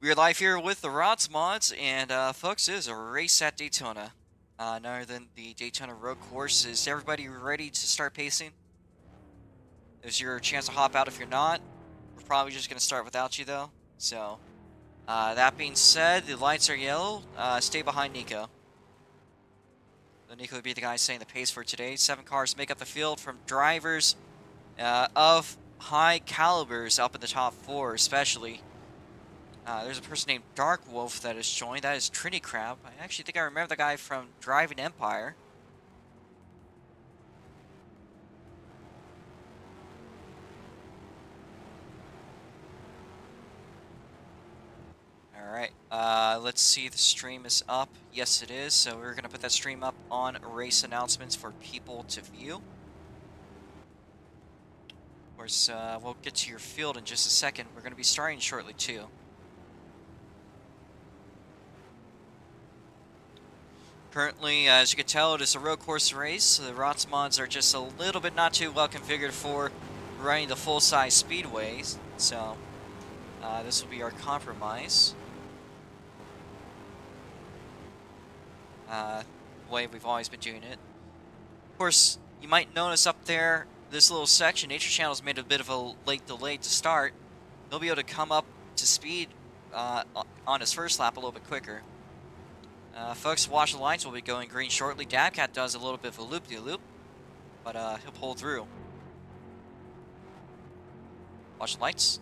We're live here with the ROX Mods, and folks, it is a race at Daytona. None other than the Daytona Roadcourse. Is everybody ready to start pacing? There's your chance to hop out if you're not. We're probably just going to start without you, though. So, that being said, the lights are yellow. Stay behind Nico. So Nico would be the guy setting the pace for today. 7 cars make up the field from drivers of high calibers up in the top 4, especially. There's a person named Dark Wolf that has joined. That is Trinity Crab. I actually think I remember the guy from Driving Empire. Alright, let's see, the stream is up. Yes, it is. So we're going to put that stream up on race announcements for people to view. Of course, we'll get to your field in just a second. We're going to be starting shortly, too. Currently, as you can tell, it is a road course race. So the ROX mods are just a little bit not too well configured for running the full-size speedways. So this will be our compromise. Way we've always been doing it. Of course, you might notice up there, this little section, Nature Channel's made a bit of a late delay to start. He'll be able to come up to speed on his first lap a little bit quicker. Folks, watch the lights. Will be going green shortly. Dabcat does a little bit of a loop-de-loop, but he'll pull through. Watch the lights.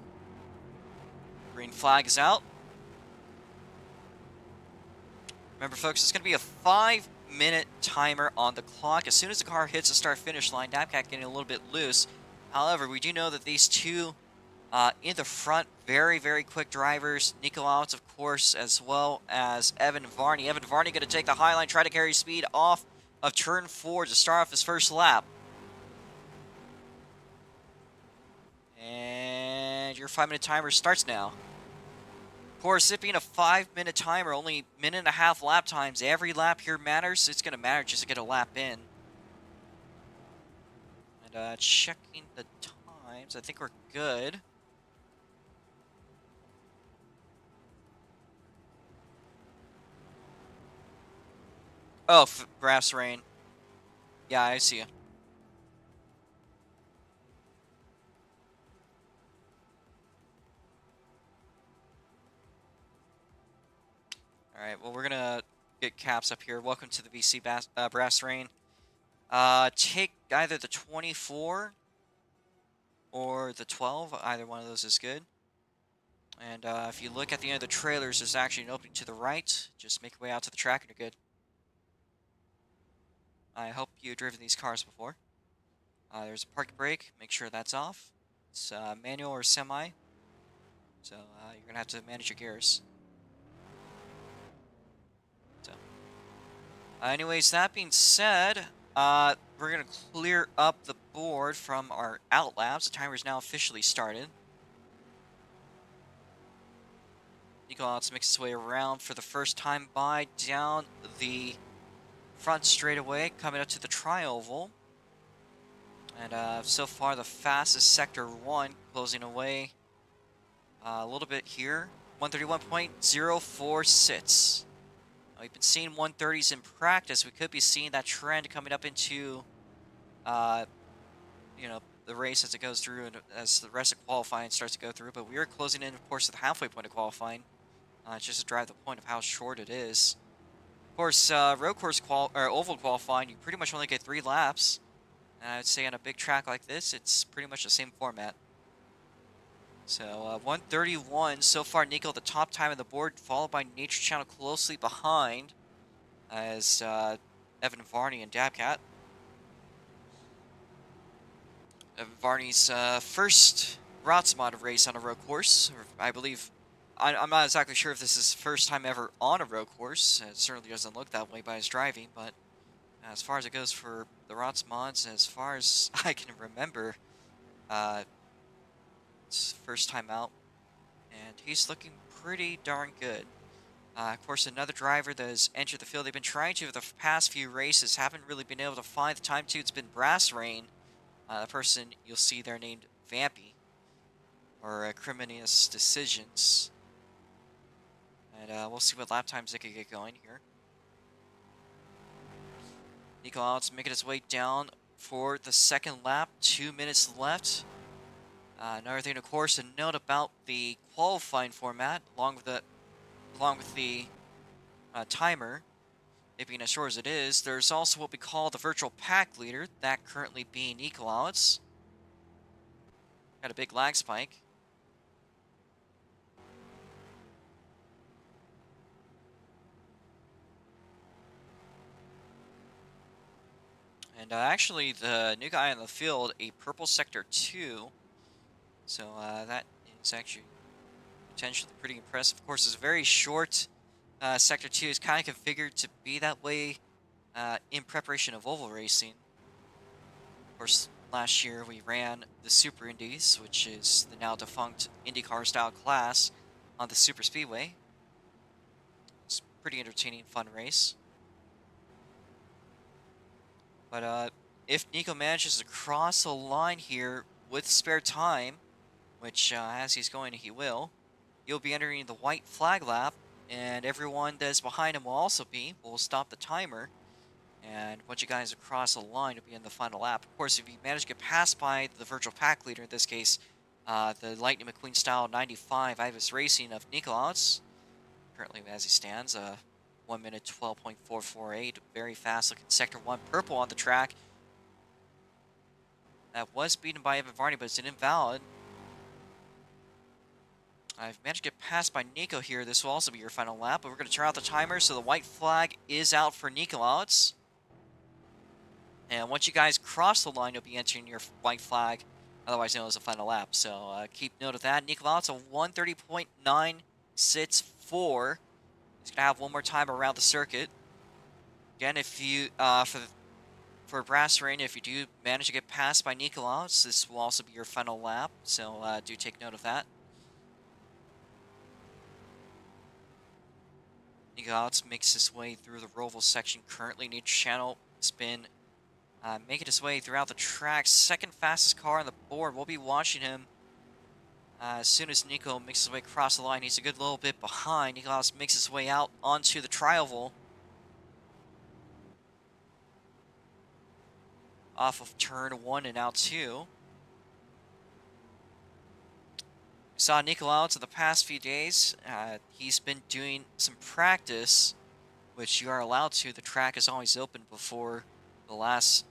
Green flag is out. Remember, folks, it's going to be a 5-minute timer on the clock. As soon as the car hits the start-finish line, Dabcat getting a little bit loose. However, we do know that these two in the front, very, very quick drivers. Nico Alts, of course, as well as Evan Varney. Evan Varney going to take the high line, try to carry speed off of turn 4 to start off his first lap. And your 5-minute timer starts now. Of course, it being a 5-minute timer, only minute and a half lap times. Every lap here matters. It's going to matter just to get a lap in. And checking the times, I think we're good. Oh, grass rain. Yeah, I see you. Alright, well, we're going to get caps up here. Welcome to the BC Brass Rain. Take either the 24 or the 12. Either one of those is good. And if you look at the end of the trailers, there's actually an opening to the right. Just make your way out to the track and you're good. I hope you've driven these cars before. There's a parking brake. Make sure that's off. It's manual or semi. So you're going to have to manage your gears. So, anyways, that being said, we're going to clear up the board from our out laps. The timer is now officially started. Nico Alts makes his way around for the first time by down the front straightaway, coming up to the tri-oval. And so far, the fastest Sector 1, closing away a little bit here. 131.046. We've been seeing 130s in practice. We could be seeing that trend coming up into, you know, the race as it goes through and as the rest of qualifying starts to go through. But we are closing in, of course, to the halfway point of qualifying, just to drive the point of how short it is. Of course, road course oval qualifying, you pretty much only get 3 laps. And I would say on a big track like this, it's pretty much the same format. So 131 so far. Nico, the top time on the board, followed by Nature Channel closely behind, as Evan Varney and Dabcat. Evan Varney's first ROX mod race on a road course, I believe. I'm not exactly sure if this is his first time ever on a road course. It certainly doesn't look that way by his driving, but as far as it goes for the ROX mods, as far as I can remember, it's first time out, and he's looking pretty darn good. Of course, another driver that has entered the field, they've been trying to for the past few races, haven't really been able to find the time to. It's been Brass Rain. The person you'll see there named Vampy, or Criminous Decisions. And we'll see what lap times they can get going here. Nico Alex making his way down for the second lap. 2 minutes left. Another thing, of course, to note about the qualifying format, along with the timer, it being as short as it is, there's also what we call the virtual pack leader, that currently being Nico Alex. Got a big lag spike. And actually, the new guy on the field, a purple sector 2. So that is actually potentially pretty impressive. Of course, it's a very short sector 2 is kind of configured to be that way in preparation of oval racing. Of course, last year we ran the Super Indies, which is the now defunct IndyCar style class on the Super Speedway. It's a pretty entertaining, fun race. But if Nico manages to cross the line here with spare time, which as he's going, he will, he'll be entering the white flag lap, and everyone that's behind him will also be. We'll stop the timer, and once you guys across the line, you'll be in the final lap. Of course, if you manage to get passed by the virtual pack leader, in this case, the Lightning McQueen style 95 Ivis Racing of Niklaus, currently as he stands, 1 minute 12.448, very fast looking sector 1, purple on the track. That was beaten by Evan Varney, but it's an invalid. I've managed to get passed by Nico here. This will also be your final lap, but we're going to turn out the timer, so the white flag is out for Nico Alex. And once you guys cross the line, you'll be entering your white flag, otherwise known as a final lap. So keep note of that. Nico Alex, a 130.964. He's going to have one more time around the circuit. Again, if you, for Brass Rain, if you do manage to get passed by Nico Alex, this will also be your final lap. So do take note of that. Nico Alex makes his way through the Roval section currently. Nature Channel has been making his way throughout the track. Second fastest car on the board. We'll be watching him as soon as Nico makes his way across the line. He's a good little bit behind. Nico Alex makes his way out onto the tri-oval. Off of turn 1 and out 2. We saw Nico Alex in the past few days. He's been doing some practice, which you are allowed to. The track is always open before the last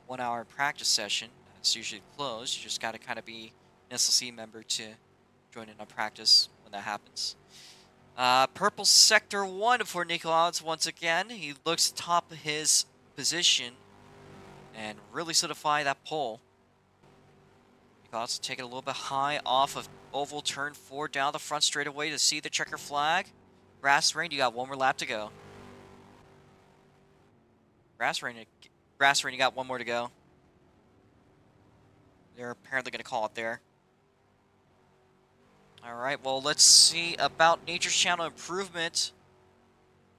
1 hour practice session. It's usually closed. You just got to kind of be an SLC member to join in on practice when that happens. Purple sector 1 for Nico Alex once again. He looks top of his position and really solidify that pole. Nico Alex take it a little bit high off of oval turn 4 down the front straightaway to see the checker flag. Brass Rain, you got one more lap to go. Brass Rain, you got one more to go. They're apparently going to call it there. All right, well, let's see about Nature Channel improvement.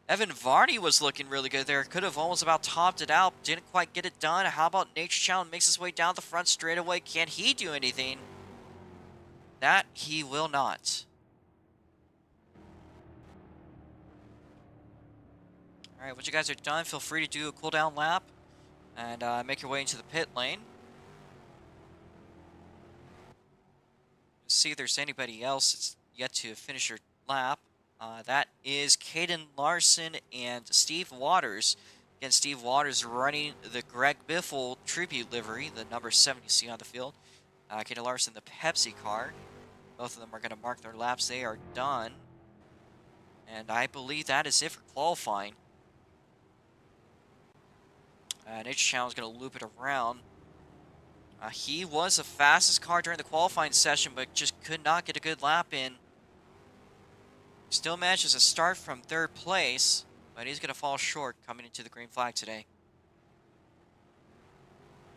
Evan Varney was looking really good there. Could have almost about topped it out. Didn't quite get it done. How about Nature Channel makes his way down the front straightaway? Can he do anything? That he will not. All right, once you guys are done, feel free to do a cooldown lap and make your way into the pit lane. See if there's anybody else that's yet to finish your lap. That is Caden Larson and Steve Waters. Again, Steve Waters running the Greg Biffle tribute livery, the number 7 you see on the field. Caden Larson, the Pepsi car. Both of them are going to mark their laps. They are done. And I believe that is it for qualifying. Nature Channel is going to loop it around. He was the fastest car during the qualifying session, but just could not get a good lap in. Still manages to start from 3rd place, but he's going to fall short coming into the green flag today.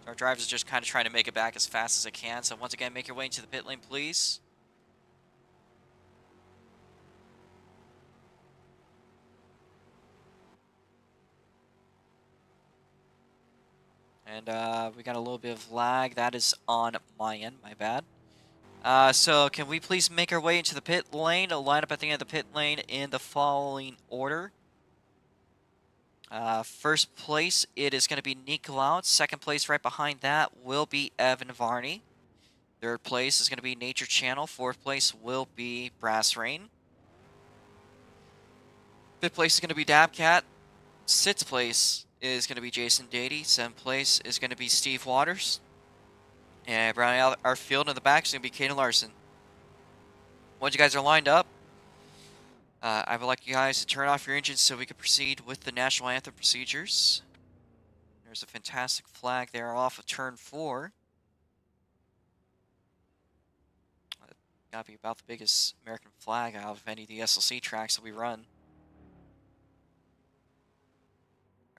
So our drivers are just kind of trying to make it back as fast as they can. So once again, make your way into the pit lane, please. And we got a little bit of lag. That is on my end, my bad. So can we please make our way into the pit lane? Line up at the end of the pit lane in the following order. First place, it is going to be Nick Loud. Second place, right behind that, will be Evan Varney. Third place is going to be Nature Channel. Fourth place will be Brass Rain. Fifth place is going to be Dabcat. Sixth place is going to be Jason Dady. Seventh place is going to be Steve Waters. And rounding out our field in the back is going to be Kaden Larson. Once you guys are lined up, I would like you guys to turn off your engines so we can proceed with the national anthem procedures. There's a fantastic flag there off of turn 4. Gotta be about the biggest American flag out of any of the SLC tracks that we run.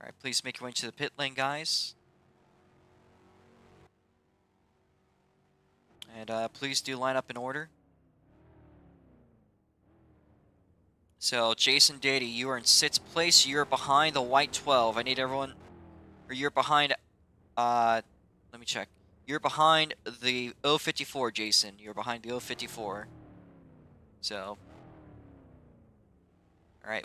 Alright, please make your way to the pit lane, guys. And please do line up in order. So, Jason Dady, you are in 6th place. You're behind the white 12. I need everyone... Or you're behind... let me check. You're behind the 054, Jason. You're behind the 054. So... Alright.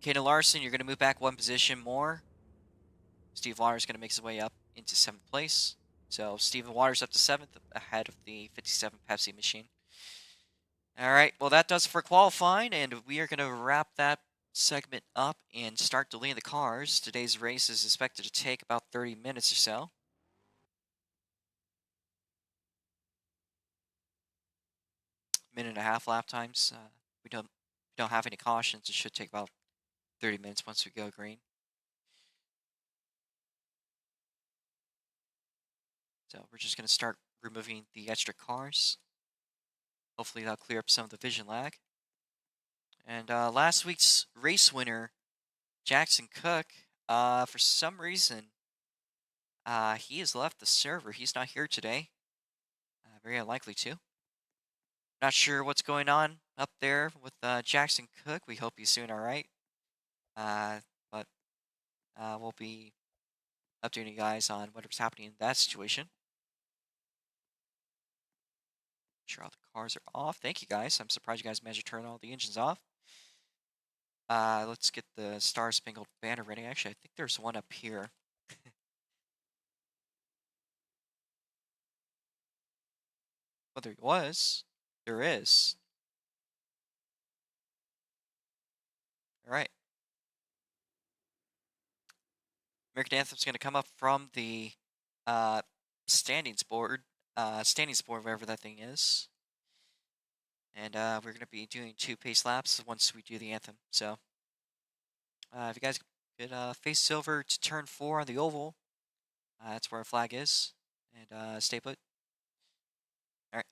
Kaden Larson, you're going to move back one position more. Steve Waters is going to make his way up into 7th place. So, Steven Waters up to 7th, ahead of the 57 Pepsi machine. Alright, well that does it for qualifying, and we are going to wrap that segment up and start deleting the cars. Today's race is expected to take about 30 minutes or so. Minute and a half lap times. We don't have any cautions. It should take about 30 minutes once we go green. So we're just going to start removing the extra cars. Hopefully that'll clear up some of the vision lag. And last week's race winner, Jackson Cook, for some reason, he has left the server. He's not here today. Very unlikely to. Not sure what's going on up there with Jackson Cook. We hope he's doing all right. But we'll be updating you guys on whatever's happening in that situation. Sure all the cars are off. Thank you guys. I'm surprised you guys managed to turn all the engines off. Let's get the Star Spangled Banner ready. Actually, I think there's one up here. Well, there was. There is. All right. American Anthem's going to come up from the standings board, whatever that thing is. And we're going to be doing 2 pace laps once we do the anthem. So, if you guys could face over to turn 4 on the oval, that's where our flag is. And stay put. All right.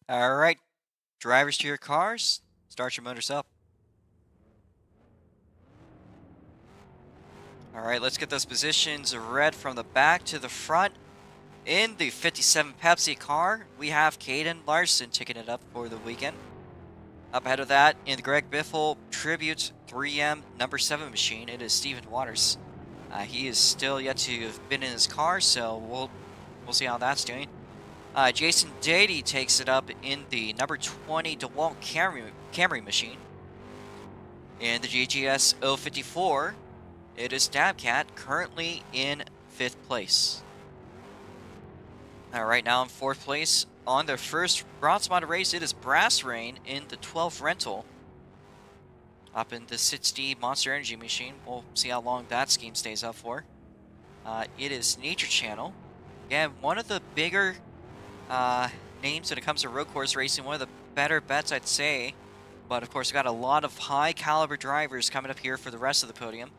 All right. Drivers to your cars. Start your motors up. All right, let's get those positions read from the back to the front. In the 57 Pepsi car, we have Caden Larson taking it up for the weekend. Up ahead of that, in the Greg Biffle Tribute 3M number 7 machine, it is Stephen Waters. He is still yet to have been in his car, so we'll see how that's doing. Jason Dady takes it up in the number 20 DeWalt Camry machine. In the GGS 054, it is Dabcat, currently in 5th place. Right now in 4th place, on their first ROX Mod race, it is Brass Rain in the 12th rental. Up in the 60 Monster Energy machine. We'll see how long that scheme stays up for. It is Nature Channel. Again, one of the bigger names when it comes to Roadcourse racing, one of the better bets, I'd say. But of course, we've got a lot of high caliber drivers coming up here for the rest of the podium.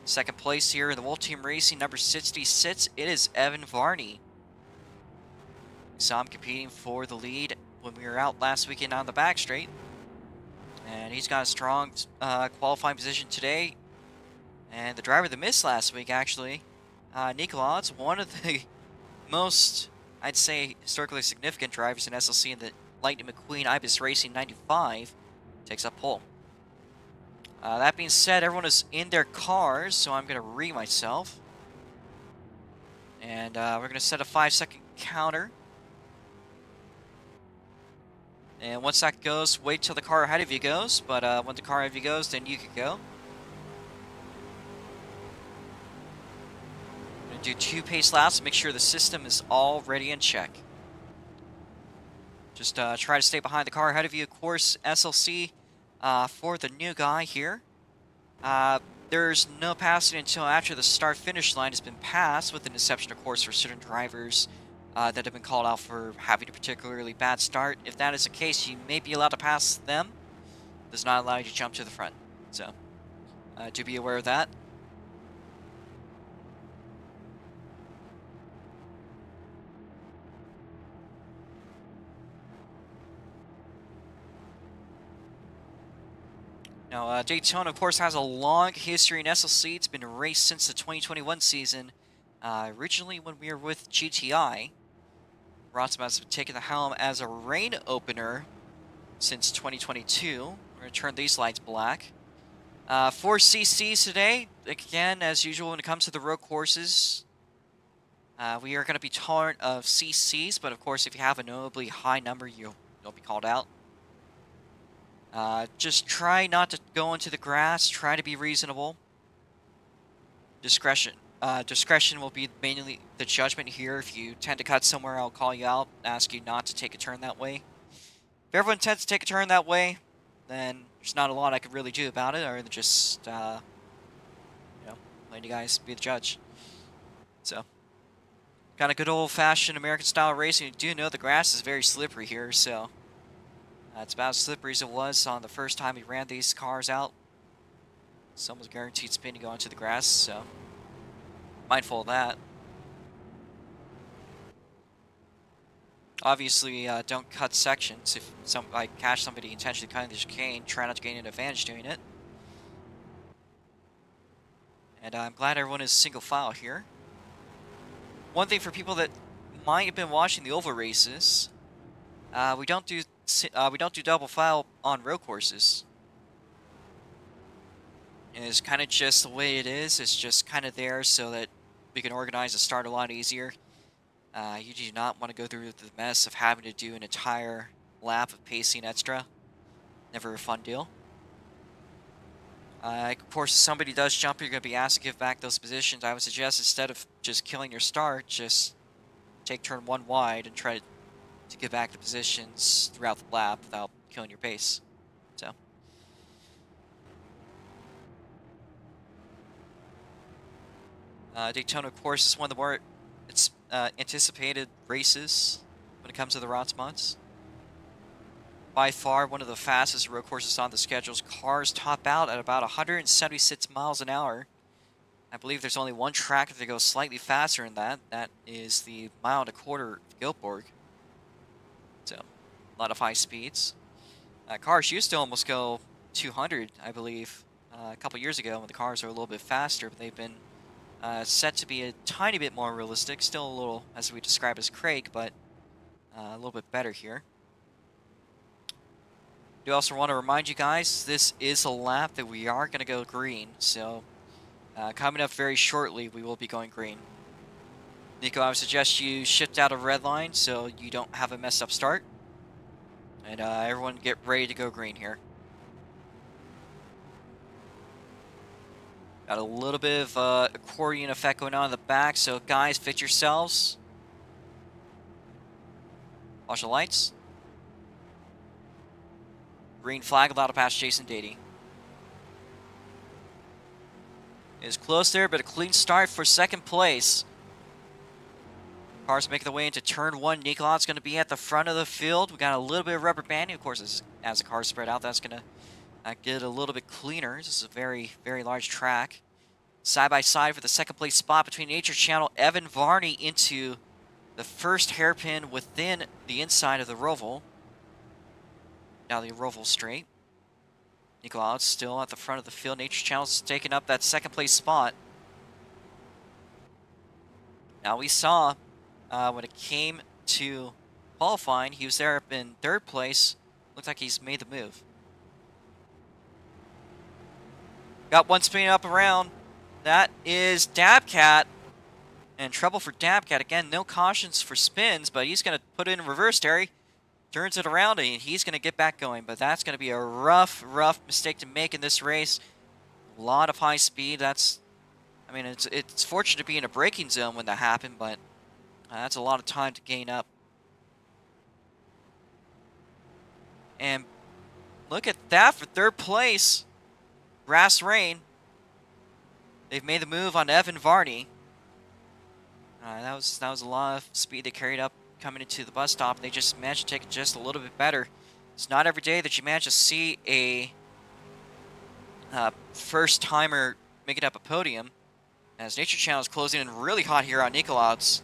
Second place here in the World Team Racing, number 66, it is Evan Varney. We saw him competing for the lead when we were out last weekend on the back straight. And he's got a strong qualifying position today. And the driver that missed last week, actually, Nikolaj, one of the most, I'd say, historically significant drivers in SLC in the Lightning McQueen Ibis Racing 95, takes up pole. That being said, everyone is in their cars, so I'm going to read myself. And we're going to set a 5-second counter. And once that goes, wait till the car ahead of you goes. But when the car ahead of you goes, then you can go. I'm going to do 2 pace laps to make sure the system is all ready and check. Just try to stay behind the car ahead of you. Of course, SLC for the new guy here. There's no passing until after the start-finish line has been passed, with an exception, of course, for certain drivers that have been called out for having a particularly bad start. If that is the case, you may be allowed to pass them. It does not allow you to jump to the front. So, do be aware of that. Now, Daytona, of course, has a long history in SLC. It's been raced since the 2021 season. Originally, when we were with GTI, ROX Mods have taken the helm as a rain opener since 2022. We're going to turn these lights black. 4 CCs today. Again, as usual, when it comes to the road courses, we are going to be tolerant of CCs, but of course, if you have a notably high number, you'll be called out. Just try not to go into the grass. Try to be reasonable. Discretion. Discretion will be mainly the judgment here. If you tend to cut somewhere, I'll call you out, ask you not to take a turn that way. If everyone tends to take a turn that way, then there's not a lot I could really do about it, other than just, letting you guys be the judge. So, kind of good old-fashioned American-style racing. You do know the grass is very slippery here, so it's about as slippery as it was on the first time we ran these cars out. It's almost guaranteed spin to go into the grass, so mindful of that. Obviously, don't cut sections. If I catch somebody intentionally cutting the chicane, try not to gain an advantage doing it. And I'm glad everyone is single file here. One thing for people that might have been watching the oval races, we don't do double file on road courses. And it's kind of just the way it is. It's just kind of there so that we can organize the start a lot easier. You do not want to go through the mess of having to do an entire lap of pacing extra. Never a fun deal. Of course, if somebody does jump, you're going to be asked to give back those positions. I would suggest instead of just killing your start, just take turn 1 wide and try to give back the positions throughout the lap without killing your pace. So, Daytona, of course, is one of the more anticipated races when it comes to the ROX Mods. By far, one of the fastest road courses on the schedules. Cars top out at about 176 miles an hour. I believe there's only one track that goes slightly faster than that. That is the 1.25 mile Giltborg. So, a lot of high speeds. Cars used to almost go 200, I believe, a couple years ago when the cars are a little bit faster, but they've been set to be a tiny bit more realistic. Still a little, as we describe as Craig, but a little bit better here. Do also want to remind you guys, this is a lap that we are going to go green, so coming up very shortly, we will be going green. Nico, I would suggest you shift out of red line so you don't have a messed up start. And everyone get ready to go green here. Got a little bit of accordion effect going on in the back, so guys, fit yourselves. Watch the lights. Green flag allowed to pass Jason Dady. Is close there, but a clean start for second place. Cars making their way into turn one. Nikolai's going to be at the front of the field. We got a little bit of rubber banding, of course, as the cars spread out. That's going to get a little bit cleaner. This is a very, very large track. Side by side for the second place spot between Nature Channel, Evan Varney into the first hairpin within the inside of the Roval. Now the Roval straight. Nikolai still at the front of the field. Nature Channel's taking up that second place spot. Now we saw when it came to qualifying, he was there up in third place. Looks like he's made the move. Got one spinning up around. That is Dabcat. And trouble for Dabcat. Again, no cautions for spins, but he's going to put it in reverse, Terry. Turns it around, and he's going to get back going. But that's going to be a rough mistake to make in this race. A lot of high speed. That's, I mean, it's fortunate to be in a braking zone when that happened, but that's a lot of time to gain up. And look at that for third place. Brass Rain. They've made the move on Evan Varney. That was a lot of speed they carried up coming into the bus stop. They just managed to take it just a little bit better. It's not every day that you manage to see a first timer make it up a podium. As Nature Channel is closing in really hot here on Nikolau's.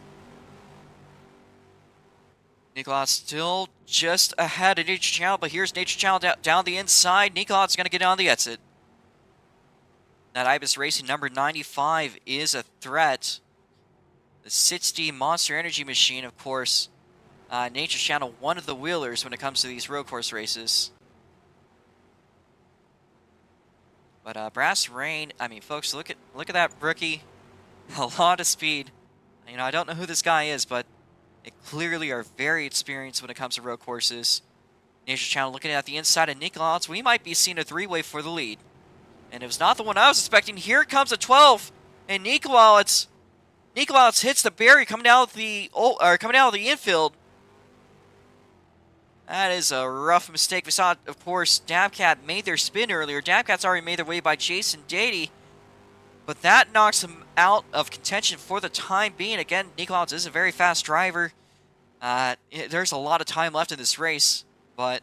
Nikolau's still just ahead of Nature Channel, but here's Nature Channel down the inside. Nikolau's going to get on the exit. That Ibis Racing number 95 is a threat. The 60 Monster Energy machine, of course. Nature Channel, one of the wheelers when it comes to these road course races. But Brass Rain, I mean, folks, look at that rookie. A lot of speed. You know, I don't know who this guy is, but they clearly are very experienced when it comes to road courses. Nature Channel looking at the inside of Nikolau's. We might be seeing a three-way for the lead. And it was not the one I was expecting. Here comes a 12, and Nikolau's hits the barrier coming out of the infield. That is a rough mistake. We saw, of course, Dabcat made their spin earlier. Dabcat's already made their way by Jason Dady, but that knocks him out of contention for the time being. Again, Nikolau's is a very fast driver. There's a lot of time left in this race, but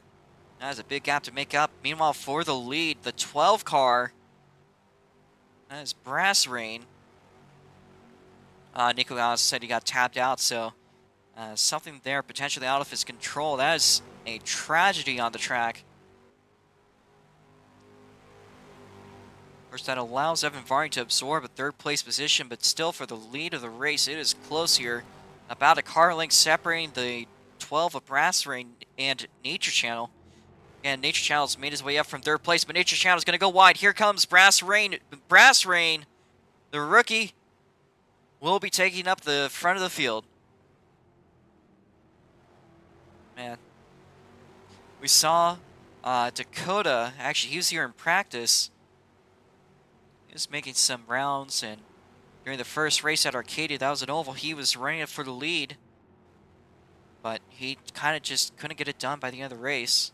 that is a big gap to make up. Meanwhile, for the lead, the 12 car, that is Brass Rain. Nikolai said he got tapped out, so something there potentially out of his control. That is a tragedy on the track. Of course, that allows Evan Varney to absorb a third place position, but still for the lead of the race, it is close here. About a car length separating the 12 of Brass Rain and Nature Channel. And Nature Channel's made his way up from third place, but Nature Channel's going to go wide. Here comes Brass Rain. Brass Rain, the rookie, will be taking up the front of the field. Man. We saw Dakota, actually he was here in practice. He was making some rounds, and during the first race at Arcadia, that was an oval, he was running it for the lead. But he kind of just couldn't get it done by the end of the race.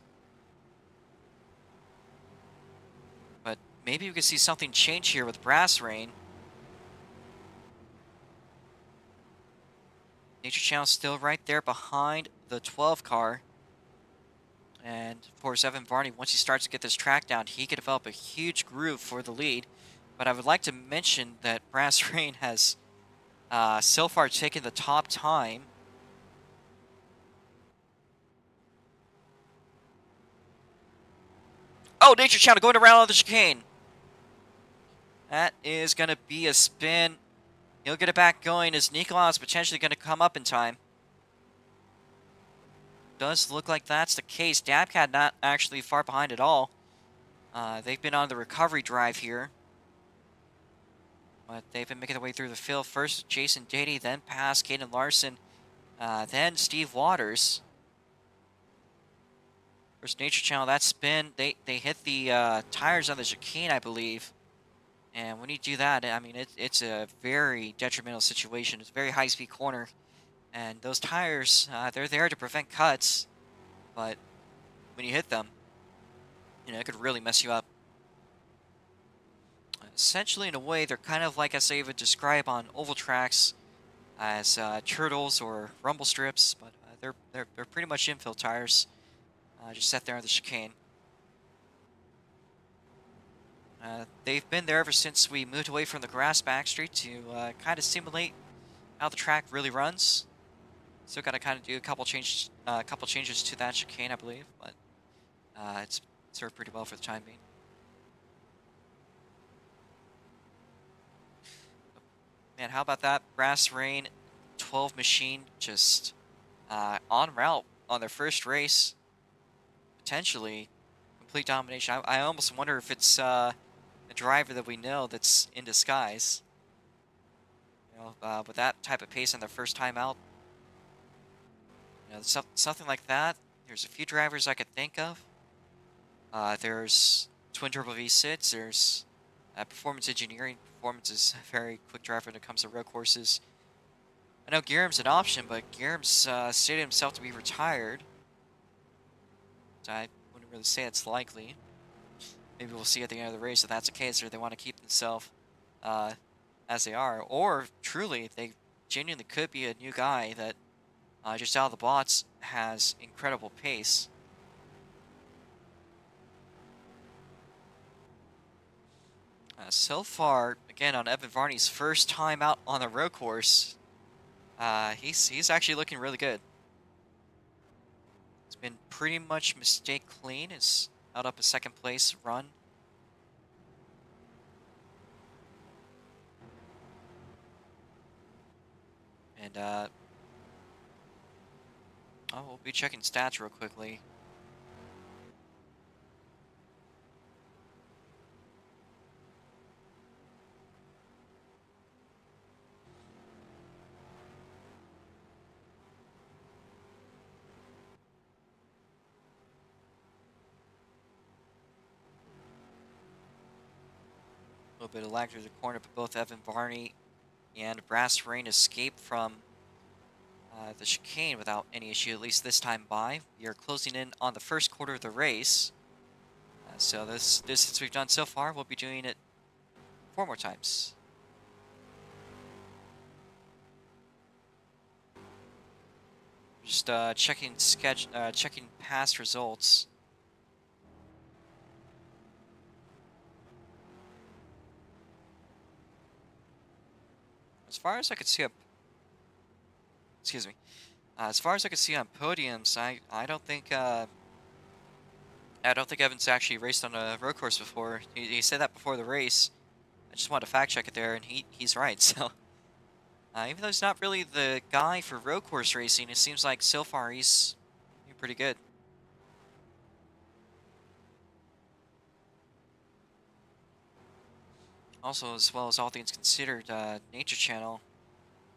But maybe we could see something change here with Brass Rain. Nature Channel still right there behind the 12 car. And of course, Evan Varney, once he starts to get this track down, he could develop a huge groove for the lead. But I would like to mention that Brass Rain has so far taken the top time. Oh, Nature Channel going around on the chicane. That is going to be a spin. He'll get it back going as Nikolau's potentially going to come up in time. Does look like that's the case. Dabcat not actually far behind at all. They've been on the recovery drive here. But they've been making their way through the field. First, Jason Dady, then past Caden Larson, then Steve Waters. First Nature Channel, that spin, they hit the tires on the chicane, I believe. And when you do that, I mean, it's a very detrimental situation. It's a very high-speed corner. And those tires, they're there to prevent cuts. But when you hit them, you know, it could really mess you up. Essentially, in a way, they're kind of like, as I would describe on oval tracks, as turtles or rumble strips, but they're pretty much infill tires, just set there on the chicane. They've been there ever since we moved away from the grass backstreet to kind of simulate how the track really runs. Still got to kind of do a couple changes to that chicane, I believe, but it's served pretty well for the time being. Man, how about that? Brass Rain 12 machine just en route on their first race. Potentially complete domination. I almost wonder if it's a driver that we know that's in disguise. You know, with that type of pace on their first time out. You know, something like that. There's a few drivers I could think of. There's Twin Turbo V6. There's Performance Engineering. Performance is a very quick driver when it comes to road courses. I know Guillermo's an option, but Guillermo's stated himself to be retired. So I wouldn't really say it's likely. Maybe we'll see at the end of the race if that's the case, or they want to keep themselves as they are. Or, truly, they genuinely could be a new guy that just out of the blocks has incredible pace. So far, again, on Evan Varney's first time out on the road course, he's actually looking really good. It's been pretty much mistake clean. It's out up a second place run. And we'll be checking stats real quickly. A little bit of lag through the corner, but both Evan Varney and Brass Rain escaped from the chicane without any issue, at least this time by. We are closing in on the first quarter of the race. So this distance we've done so far, we'll be doing it 4 more times. Just checking past results. As far as I could see excuse me. As far as I could see on podiums, I don't think Evan's actually raced on a road course before. He said that before the race. I just wanted to fact check it there, and he's right. So even though he's not really the guy for road course racing, it seems like so far he's pretty good. Also, as well as all things considered, Nature Channel,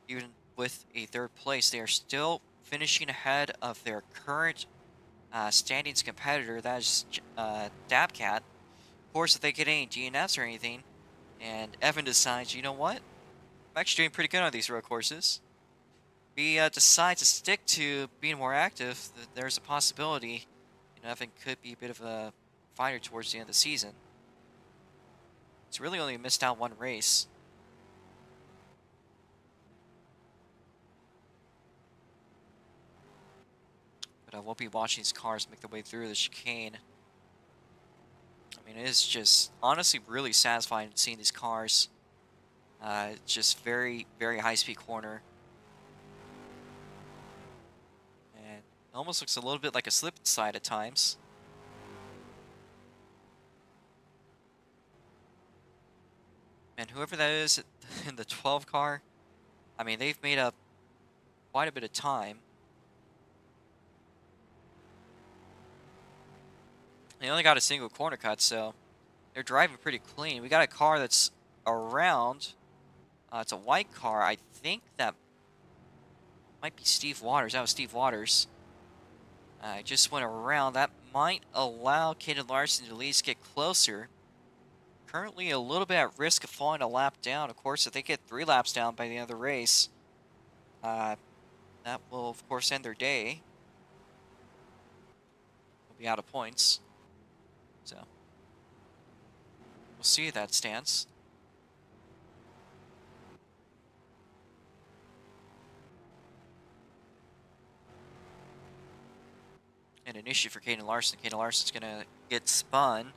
even with a 3rd place, they are still finishing ahead of their current standings competitor, that is Dabcat. Of course, if they get any DNFs or anything, and Evan decides, you know what, I'm actually doing pretty good on these road courses. We decide to stick to being more active, there's a possibility, you know, Evan could be a bit of a fighter towards the end of the season. It's really only missed out 1 race. But we'll be watching these cars make their way through the chicane. I mean, it is just honestly really satisfying seeing these cars. Just very, very high-speed corner. And it almost looks a little bit like a slip slide at times. And whoever that is in the 12 car, I mean, they've made up quite a bit of time. They only got a single corner cut, so they're driving pretty clean. We got a car that's around. It's a white car. I think that might be Steve Waters. That was Steve Waters. I just went around. That might allow Caden Larson to at least get closer. Currently a little bit at risk of falling a lap down. Of course, if they get 3 laps down by the end of the race, that will, of course, end their day. They'll be out of points. So, we'll see that stance. And an issue for Caden Larson. Caden Larson's going to get spun,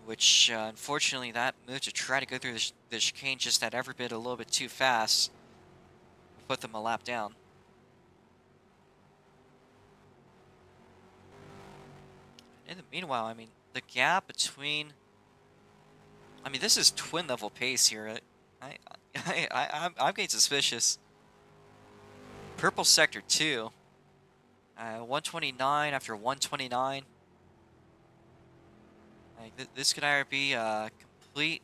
which unfortunately that move to try to go through the chicane just that every bit a little bit too fast put them a lap down. In the meanwhile, I mean, the gap between... I mean, this is twin level pace here. I'm getting suspicious. Purple sector 2. 129 after 129. This could either be a complete...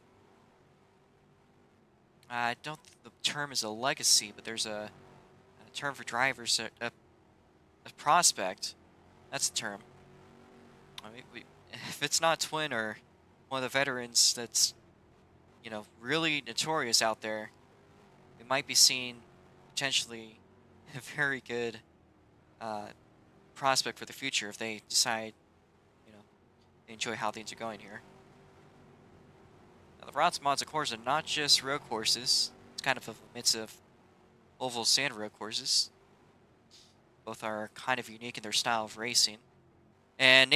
I don't think the term is a legacy, but there's a term for drivers, a prospect. That's the term. I mean, if it's not Twin or one of the veterans that's, you know, really notorious out there, we might be seeing potentially a very good prospect for the future if they decide, you know, they enjoy how things are going here. Now, the ROX Mods, of course, are not just road courses. It's kind of a mix of oval sand road courses. Both are kind of unique in their style of racing. And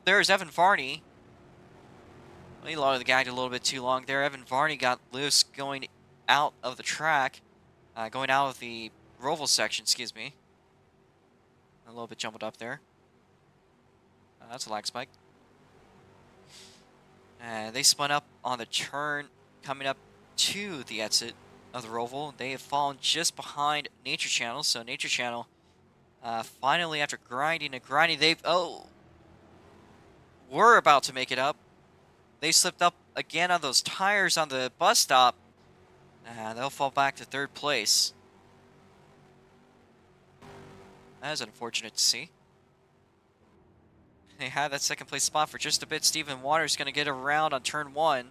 there's Evan Varney. He lowered the gag a little bit too long there. Evan Varney got loose going out of the track, going out of the Roval section, excuse me. A little bit jumbled up there. That's a lag spike. They spun up on the turn coming up to the exit of the Roval. They have fallen just behind Nature Channel. So Nature Channel, finally, after grinding and grinding, were about to make it up. They slipped up again on those tires on the bus stop. They'll fall back to 3rd place. That is unfortunate to see. They had that 2nd place spot for just a bit. Stephen Waters going to get around on turn 1.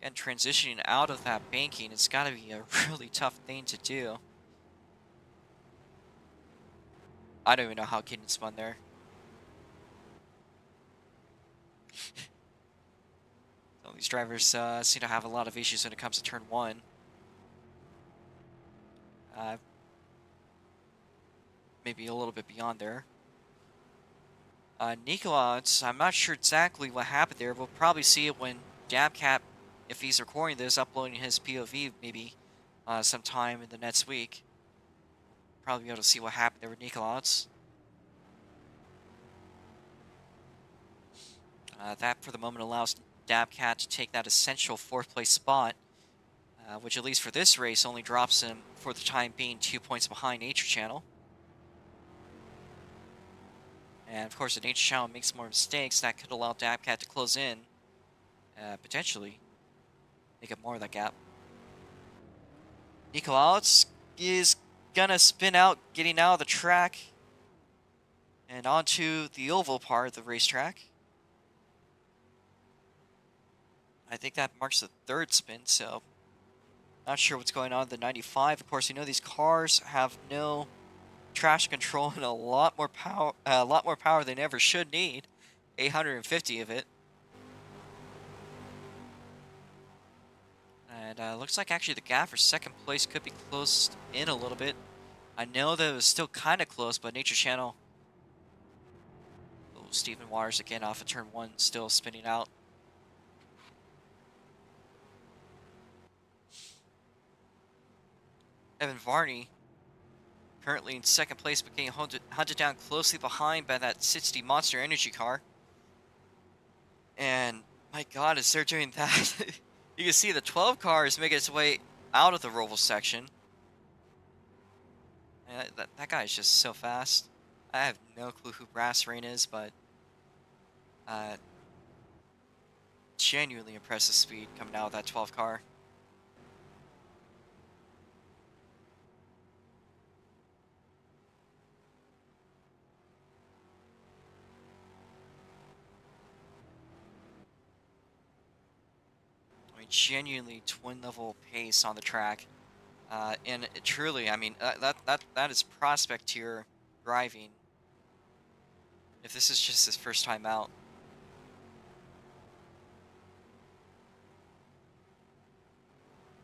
Again, transitioning out of that banking, it's got to be a really tough thing to do. I don't even know how Caden spun there. So these drivers seem to have a lot of issues when it comes to turn 1. Maybe a little bit beyond there. Nikolaj, I'm not sure exactly what happened there. We'll probably see it when Dabcat, if he's recording this, uploading his POV maybe sometime in the next week. Probably be able to see what happened there with Nikolaj. That, for the moment, allows Dabcat to take that essential 4th place spot, which, at least for this race, only drops him, for the time being, 2 points behind Nature Channel. And, of course, if Nature Channel makes more mistakes, that could allow Dabcat to close in, potentially make up more of that gap. Nikolaj is gonna spin out, getting out of the track, and onto the oval part of the racetrack. I think that marks the 3rd spin, so not sure what's going on in the 95. Of course, you know these cars have no traction control and a lot more power than they ever should need. 850 of it. And looks like actually the gap for 2nd place could be closed in a little bit. I know that it was still kind of close, but Nature Channel. Oh, Stephen Waters again off of turn 1, still spinning out. Evan Varney, currently in 2nd place, but getting hunted down closely behind by that 60 Monster Energy car. And my God, is they're doing that? You can see the 12 cars making its way out of the Roval section. And that guy is just so fast. I have no clue who Brass Rain is, but uh, genuinely impressive speed coming out of that 12 car. I mean, genuinely twin level pace on the track. And truly, I mean, that is prospect tier driving. If this is just his first time out.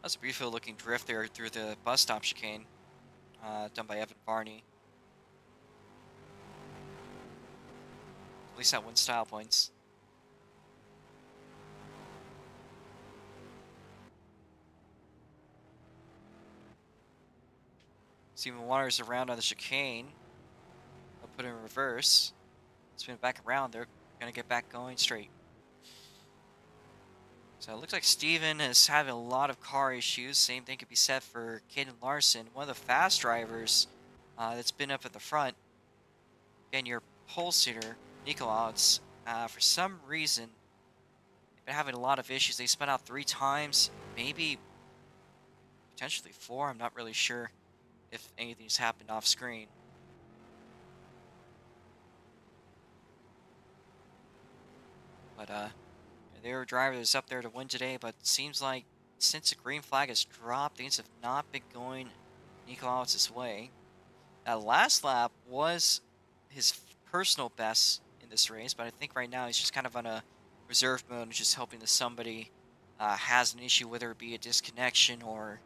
That's a beautiful looking drift there through the bus stop chicane, done by Evan Varney. At least that wins style points. Steven Waters around on the chicane. They'll put it in reverse. Spin it back around. They're going to get back going straight. So it looks like Steven is having a lot of car issues. Same thing could be said for Caden Larson, one of the fast drivers that's been up at the front. Again, your pole sitter, Nico Outs, for some reason, they've been having a lot of issues. They spun out 3 times, maybe potentially 4. I'm not really sure if anything's happened off screen. But their driver is up there to win today, but it seems like since the green flag has dropped, things have not been going Nico Outs' way. Last lap was his personal best in this race, but I think right now he's just kind of on a reserve mode and just hoping that somebody has an issue, whether it be a disconnection or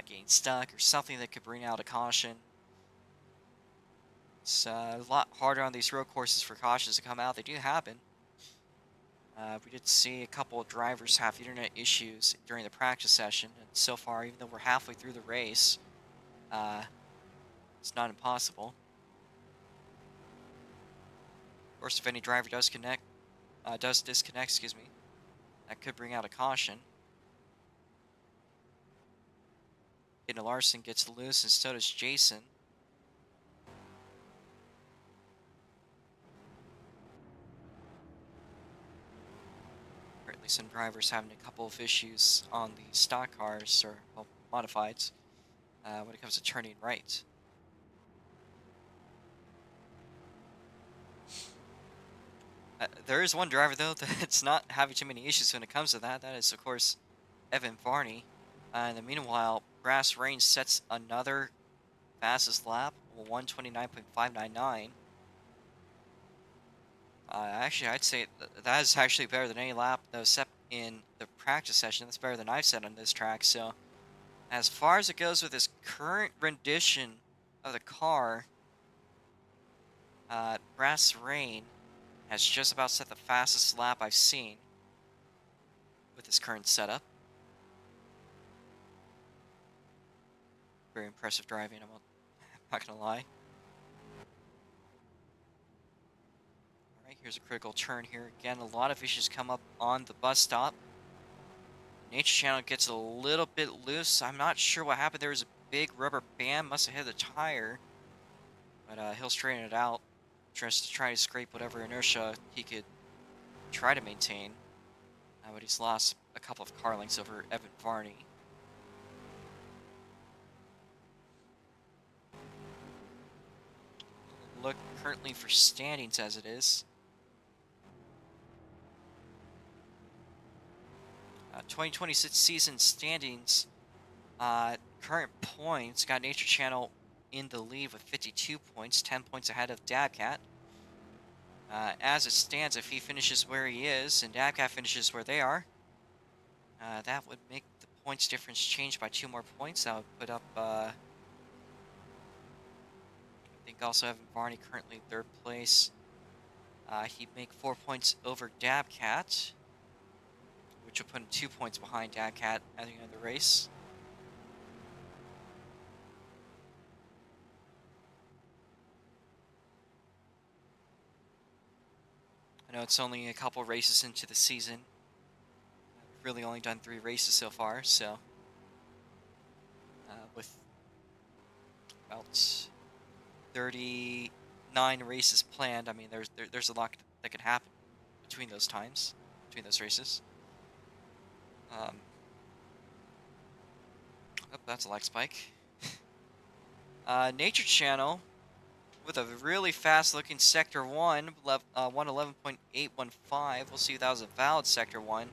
getting stuck or something that could bring out a caution. It's a lot harder on these road courses for cautions to come out. They do happen. We did see a couple of drivers have internet issues during the practice session, and so far, even though we're halfway through the race, it's not impossible. Of course, if any driver does disconnect, excuse me, that could bring out a caution. Caden Larson gets loose, and so does Jason. Currently, some drivers having a couple of issues on the stock cars, or well, modifieds, when it comes to turning right. There is one driver, though, that's not having too many issues when it comes to that. That is, of course, Evan Varney. In the meanwhile, Brass Range sets another fastest lap, 129.599. Actually, I'd say that is actually better than any lap that was set in the practice session. That's better than I've set on this track. So, as far as it goes with this current rendition of the car, Brass Rain has just about set the fastest lap I've seen with this current setup. Very impressive driving, I'm not gonna lie. Alright, here's a critical turn here. Again, a lot of issues come up on the bus stop. Nature Channel gets a little bit loose. I'm not sure what happened. There was a big rubber band, must have hit the tire. But he'll straighten it out. Just to try to scrape whatever inertia he could try to maintain. But he's lost a couple of car lengths over Evan Varney. Look currently for standings as it is. 2026 season standings. Current points got Nature Channel in the lead with 52 points, 10 points ahead of Dabcat. As it stands, if he finishes where he is and Dabcat finishes where they are, that would make the points difference change by 2 more points. That would put up, I think also Evan Varney currently 3rd place. He'd make 4 points over Dabcat, which will put him 2 points behind Dabcat at the end of the race. I know it's only a couple races into the season, really only done 3 races so far, so with about 39 races planned, I mean, there's a lot that could happen between those times, between those races. Oh, that's a lag spike. Nature Channel with a really fast-looking Sector 1, 111.815. We'll see if that was a valid Sector 1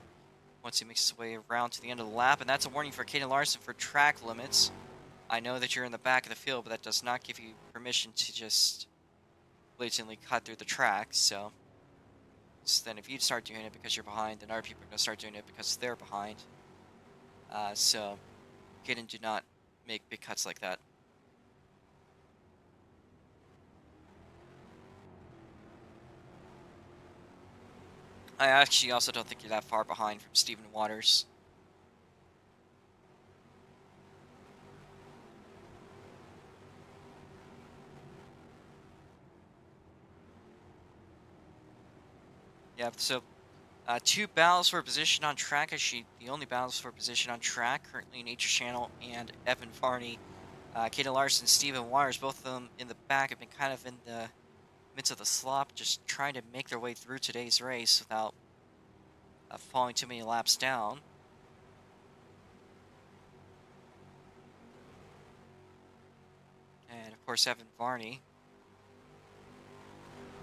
once he makes his way around to the end of the lap. And that's a warning for Caden Larson for track limits. I know that you're in the back of the field, but that does not give you permission to just blatantly cut through the track. So then if you start doing it because you're behind, then other people are going to start doing it because they're behind. So Caden, do not make big cuts like that. I actually also don't think you're that far behind from Stephen Waters. Yeah, so 2 battles for position on track. Actually, the only battles for position on track currently Nature Channel and Evan Varney. Caden Larson, Stephen Waters, both of them in the back have been kind of in the midst of the slop, just trying to make their way through today's race without falling too many laps down. And of course, Evan Varney.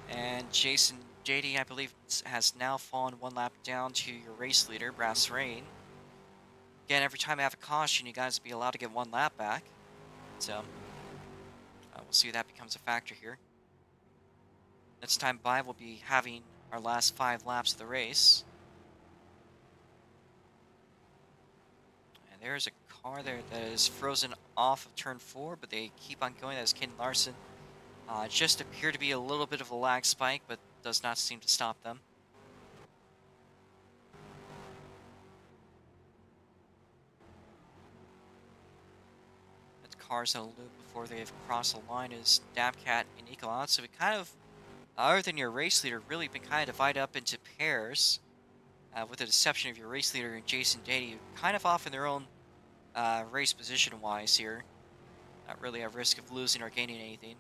And Jason JD, I believe, has now fallen 1 lap down to your race leader, Brass Rain. Again, every time I have a caution, you guys will be allowed to get 1 lap back. So, we'll see if that becomes a factor here. Next time by, we'll be having our last 5 laps of the race. And there's a car there that is frozen off of turn 4, but they keep on going. That is Caden Larson. Just appeared to be a little bit of a lag spike, but does not seem to stop them. The cars in a loop before they've crossed the line is Dabcat and Ecolot. So we kind of, other than your race leader, really been kind of divided up into pairs. With the exception of your race leader and Jason Dady, kind of off in their own race position-wise here. Not really at risk of losing or gaining anything.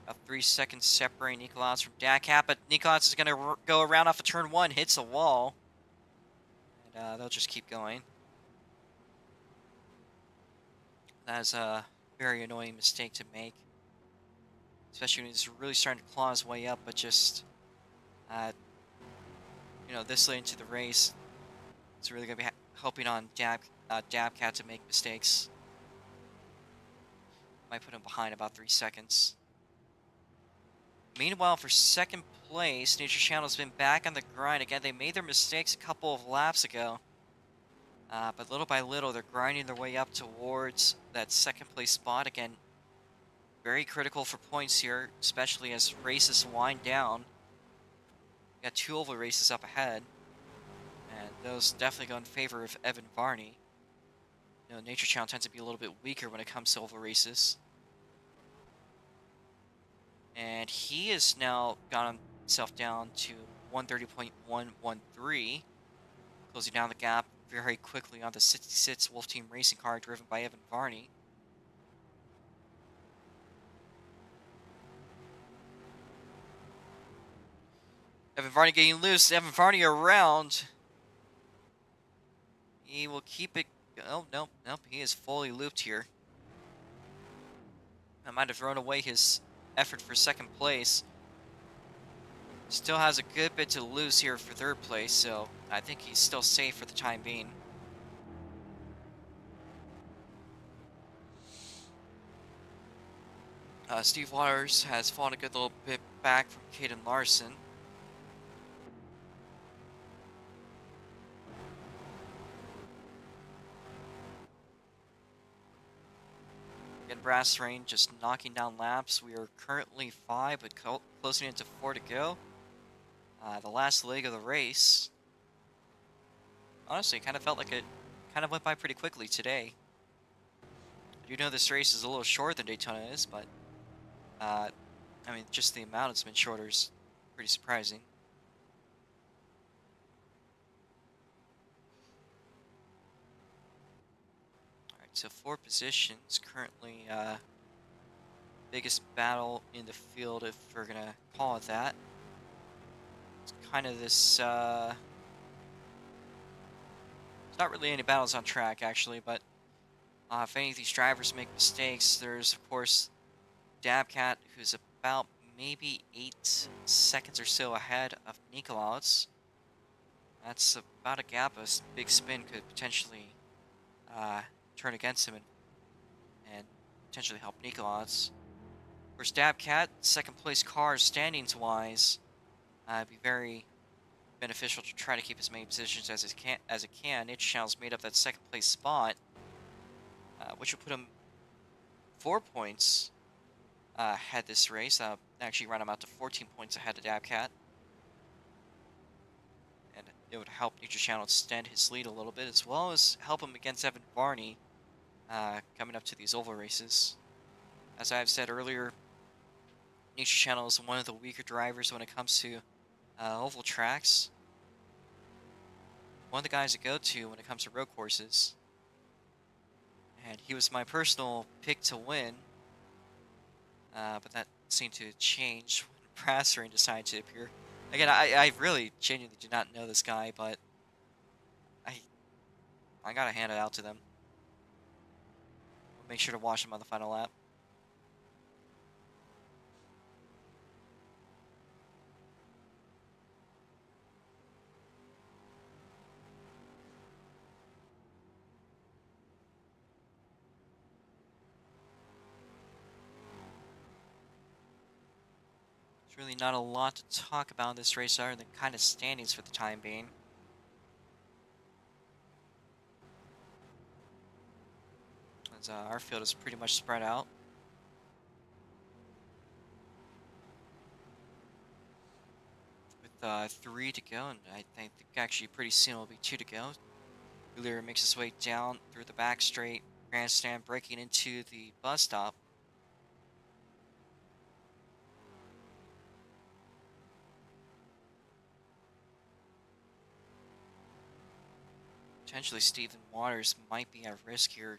About 3 seconds separating Nikolauts from Dabcat, but Nikolauts is going to go around off of turn 1, hits a wall. And they'll just keep going. That is a very annoying mistake to make. Especially when he's really starting to claw his way up, but just, you know, this late into the race, it's really going to be helping on Dabcat to make mistakes. Might put him behind about 3 seconds. Meanwhile, for second place, Nature Channel's been back on the grind again. They made their mistakes a couple of laps ago. But little by little, they're grinding their way up towards that second place spot. Again, very critical for points here, especially as races wind down. Got 2 oval races up ahead. And those definitely go in favor of Evan Varney. You know, Nature Channel tends to be a little bit weaker when it comes to oval races. And he has now got himself down to 130.113, closing down the gap very quickly on the 66 Wolf Team racing car driven by Evan Varney. Evan Varney getting loose. Evan Varney around. He will keep it. Oh, no, nope. He is fully looped here. I might have thrown away his effort for second place. Still has a good bit to lose here for third place, so I think he's still safe for the time being. Steve Waters has fallen a good little bit back from Caden Larson. Again, Brass Rain just knocking down laps. We are currently 5, but closing into 4 to go. The last leg of the race. Honestly, it kind of felt like it kind of went by pretty quickly today. I do know this race is a little shorter than Daytona is, but I mean, just the amount it's been shorter is pretty surprising. Alright, so 4 positions currently. Biggest battle in the field, if we're gonna call it that. It's kind of this. It's not really any battles on track actually, but if any of these drivers make mistakes, there's of course Dabcat, who's about maybe 8 seconds or so ahead of Nikolaus. That's about a gap. A big spin could potentially turn against him and potentially help Nikolaus. Of course, Dabcat, second place car standings wise, be very beneficial to try to keep as many positions as it can. Niche Channel's made up that second place spot, which will put him 4 points ahead this race. Actually run him out to 14 points ahead of Dabcat. And it would help Nature Channel extend his lead a little bit, as well as help him against Evan Varney coming up to these oval races. As I've said earlier, Nature Channel is one of the weaker drivers when it comes to oval tracks. One of the guys to go to when it comes to road courses. And he was my personal pick to win. But that seemed to change when Brasserin decided to appear. Again, I really genuinely do not know this guy, but I gotta hand it out to them. We'll make sure to watch him on the final lap. There's really not a lot to talk about in this race other than kind of standings for the time being. As our field is pretty much spread out. With 3 to go, and I think actually pretty soon will be 2 to go. Wheeler makes his way down through the back straight, grandstand, breaking into the bus stop. Potentially Stephen Waters might be at risk here.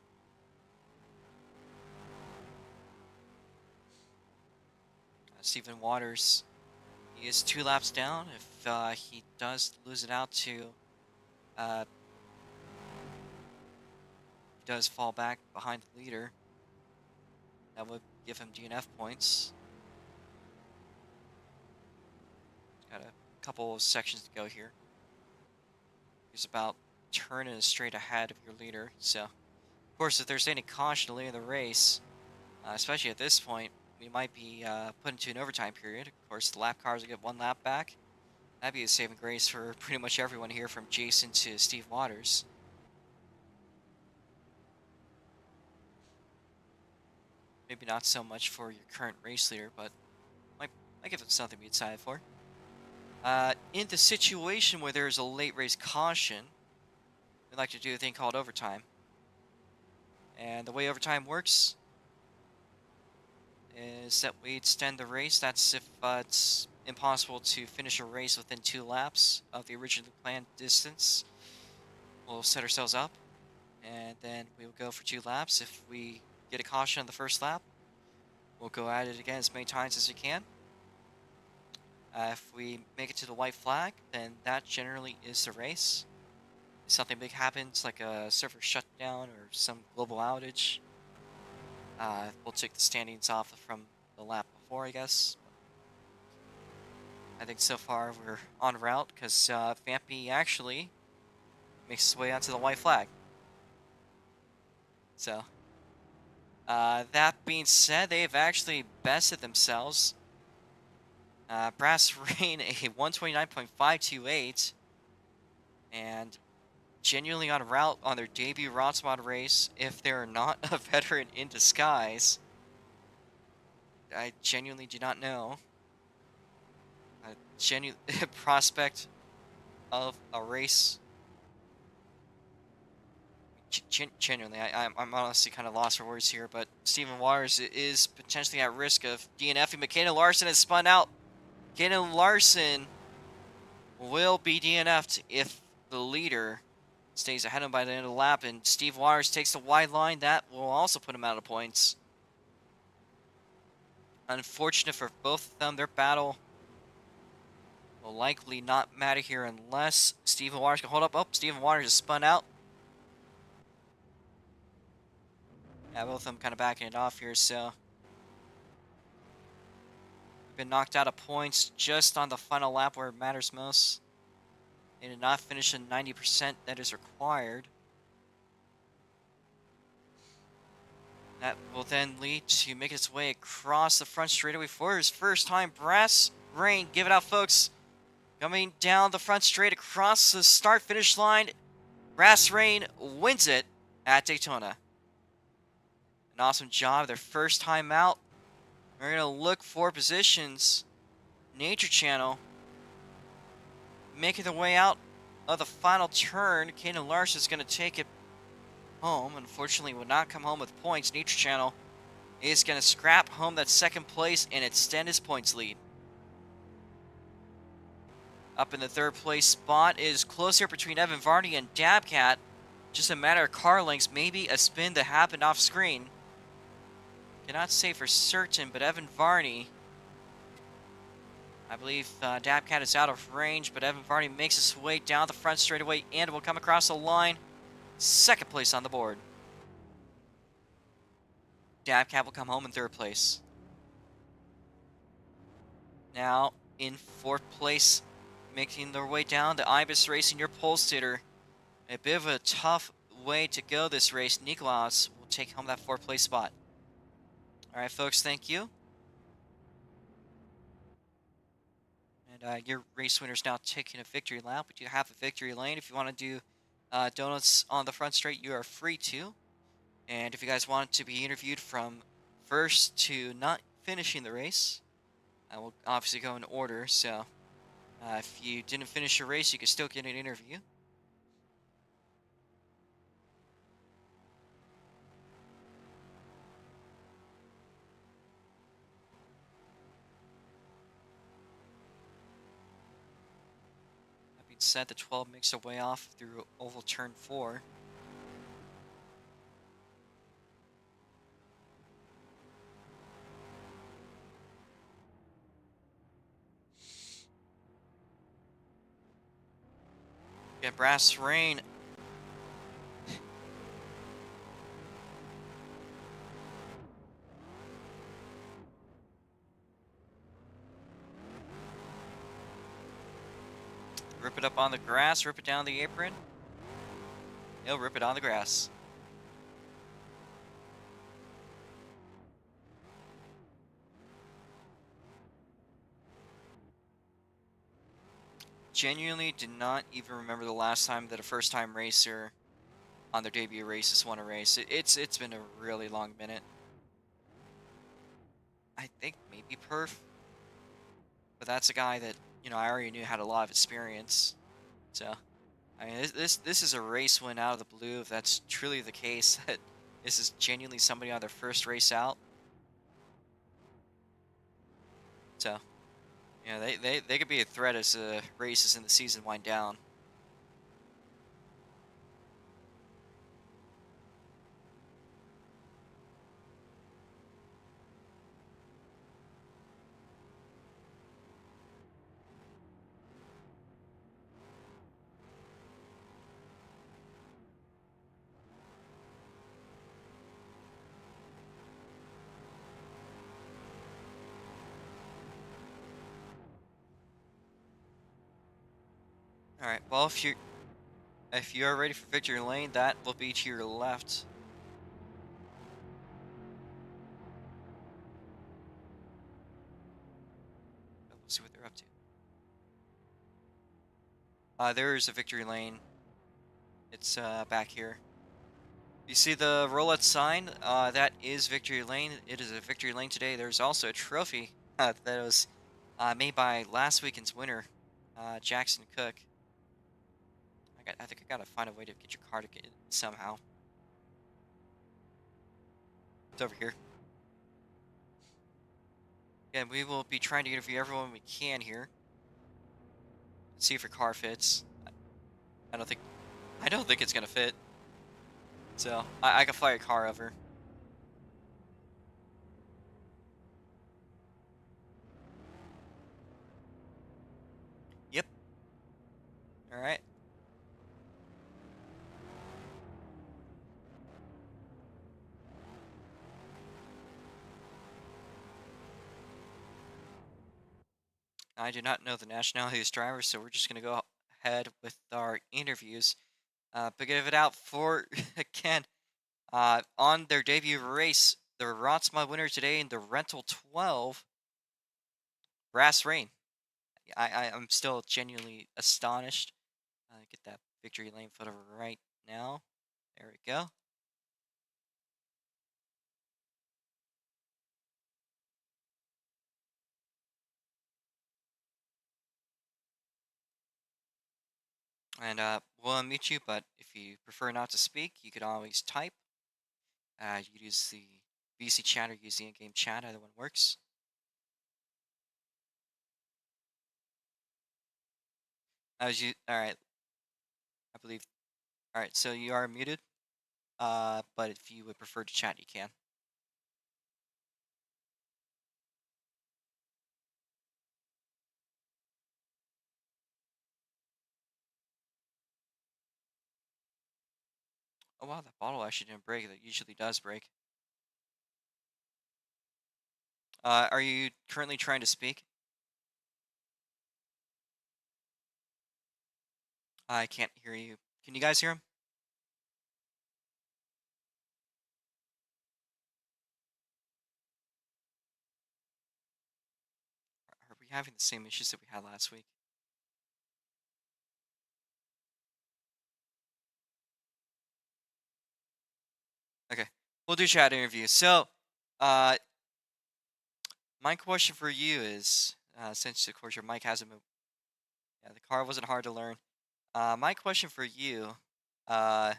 Stephen Waters, he is 2 laps down. If he does lose it out to, does fall back behind the leader, that would give him DNF points. Got a couple of sections to go here. He's about turning straight ahead of your leader. So, of course, if there's any caution late in the race, especially at this point, we might be put into an overtime period. Of course, the lap cars will get 1 lap back. That'd be a saving grace for pretty much everyone here, from Jason to Steve Waters. Maybe not so much for your current race leader, but might give them something to be excited for. In the situation where there's a late race caution, we like to do a thing called overtime. And the way overtime works is that we extend the race. That's if it's impossible to finish a race within 2 laps of the originally planned distance. We'll set ourselves up, and then we will go for 2 laps. If we get a caution on the first lap, we'll go at it again as many times as we can. If we make it to the white flag, then that generally is the race. If something big happens, like a server shutdown or some global outage, we'll take the standings off from the lap before, I guess. I think so far we're on route, because Vampy actually makes his way onto the white flag. So, that being said, they've actually bested themselves. Brass Rain a 129.528, and genuinely on route on their debut ROX Mod race. If they're not a veteran in disguise, I genuinely do not know. A genuine prospect of a race. Genuinely, I'm honestly kind of lost for words here, but Stephen Waters is potentially at risk of DNFing. McKenna Larson has spun out. Kaden Larson will be DNF'd if the leader stays ahead of him by the end of the lap, and Steve Waters takes the wide line. That will also put him out of points. Unfortunate for both of them. Their battle will likely not matter here unless Stephen Waters can hold up. Oh, Stephen Waters is spun out. Yeah, both of them kind of backing it off here, so been knocked out of points just on the final lap where it matters most. They did not finish in 90% that is required. That will then lead to make its way across the front straightaway for his first time. Brass Rain, give it out, folks. Coming down the front straight across the start-finish line. Brass Rain wins it at Daytona. An awesome job, their first time out. We're going to look for positions. Nature Channel making the way out of the final turn. Kaden Larson is going to take it home. Unfortunately, will not come home with points. Nature Channel is going to scrap home that second place and extend his points lead. Up in the third place spot is closer between Evan Varney and Dabcat. Just a matter of car lengths, maybe a spin that happened off screen. Cannot say for certain, but Evan Varney, I believe Dabcat is out of range, but Evan Varney makes his way down the front straightaway and will come across the line. Second place on the board. Dabcat will come home in third place. Now in fourth place, making their way down, the Ibis Racing, your pole sitter. A bit of a tough way to go this race. Nikolaus will take home that fourth place spot. All right, folks, thank you. And your race winner is now taking a victory lap. We do have a victory lane. If you want to do donuts on the front straight, you are free to. And if you guys want to be interviewed from first to not finishing the race, I will obviously go in order. So if you didn't finish your race, you can still get an interview. That being said, the 12 makes their way off through oval turn 4. Get Brass Rain. Rip it up on the grass, rip it down the apron. He'll rip it on the grass. Genuinely did not even remember the last time that a first-time racer on their debut races won a race. It's been a really long minute. I think maybe Perf, but that's a guy that, you know, I already knew had a lot of experience. So, I mean, this is a race win out of the blue. If that's truly the case, that this is genuinely somebody on their first race out. So, you know, they could be a threat as races in the season wind down. All right. Well, if you are ready for victory lane, that will be to your left. We'll see what they're up to. There is a victory lane. It's back here. You see the roulette sign? That is victory lane. It is a victory lane today. There's also a trophy that was made by last weekend's winner, Jackson Cook. I think I gotta find a way to get your car to get it somehow. It's over here. Again, we will be trying to interview everyone we can here. See if your car fits. I don't think I don't think it's gonna fit. So I can fly your car over. Yep. All right. I do not know the nationality of this driver, so we're just gonna go ahead with our interviews. But give it out for again on their debut race, the ROX Mod winner today in the Rental 12, Brass Rain. I'm still genuinely astonished. Get that victory lane photo right now. There we go. And we'll unmute you, but if you prefer not to speak, you could always type. You could use the VC chat or use the in-game chat. Either one works. All right, I believe. All right, so you are muted. But if you would prefer to chat, you can. Oh wow, that bottle actually didn't break. That usually does break. Are you currently trying to speak? I can't hear you. Can you guys hear him? Are we having the same issues that we had last week? Okay, we'll do chat interview. So, uh, my question for you is, since of course your mic hasn't been, yeah, the car wasn't hard to learn. My question for you, uh,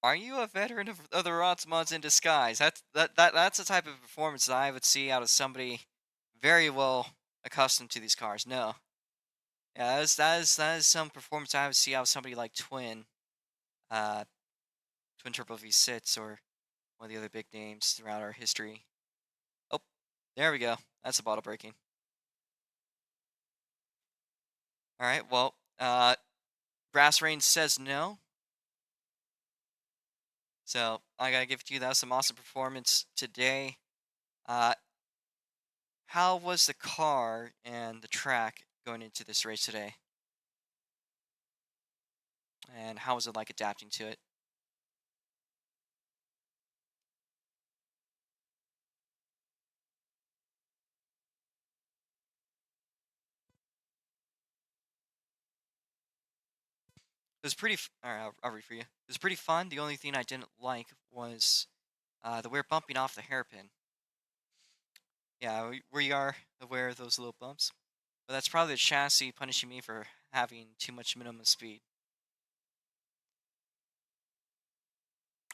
are you a veteran of the ROTS mods in disguise? That's the type of performance that I would see out of somebody very well accustomed to these cars. No, yeah, that is some performance I would see out of somebody like uh, Twin Turbo V6 or one of the other big names throughout our history. Oh, there we go. That's a bottle breaking. All right. Well, Brass Rain says no. So I gotta give it to you. That was some awesome performance today. Uh, how was the car and the track going into this race today? And how was it like adapting to it? It was pretty. All right, I'll read for you. It was pretty fun. The only thing I didn't like was the we're bumping off the hairpin. Yeah, we are aware of those little bumps, but that's probably the chassis punishing me for having too much minimum speed.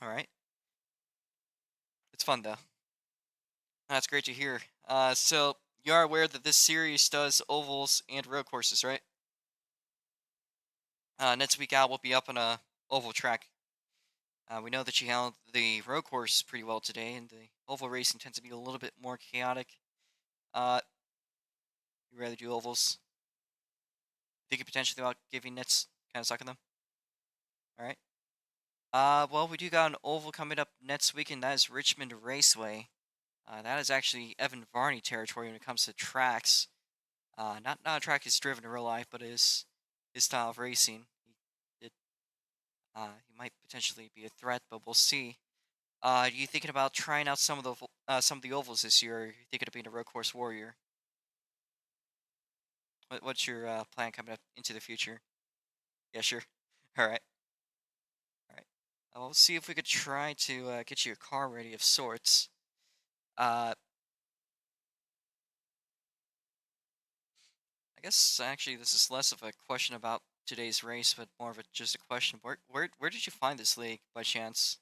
All right, it's fun though. That's great to hear. So you are aware that this series does ovals and road courses, right? Next week out, we'll be up on a oval track. We know that you handled the road course pretty well today, and the oval racing tends to be a little bit more chaotic. Uh, you rather do ovals? Think potentially about giving nets kind of suck at them. All right. Well, we do got an oval coming up next weekend. That is Richmond Raceway. That is actually Evan Varney territory when it comes to tracks. Not a track he's driven in real life, but his style of racing. He might potentially be a threat, but we'll see. Are you thinking about trying out some of the ovals this year? Or are you thinking of being a road course warrior? What's your plan coming up into the future? Yeah, sure. All right, all right. We'll see if we could try to get you a car ready of sorts. Uh, I guess actually this is less of a question about today's race, but more of a just a question. Where did you find this league by chance?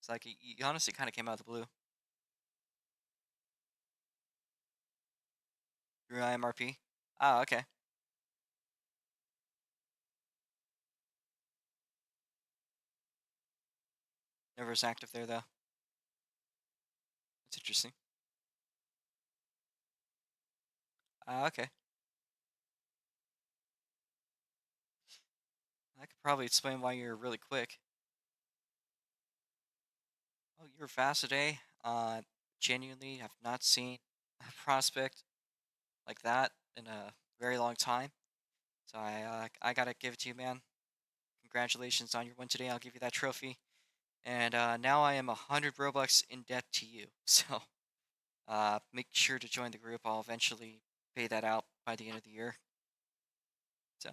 It's like you honestly kind of came out of the blue. Through IMRP. Oh, okay. Never was active there though. That's interesting. Okay. I could probably explain why you're really quick. Oh, you were fast today. Genuinely have not seen a prospect like that in a very long time. So I gotta give it to you, man. Congratulations on your win today. I'll give you that trophy. And now I am 100 Robux in debt to you. So make sure to join the group. I'll eventually pay that out by the end of the year. So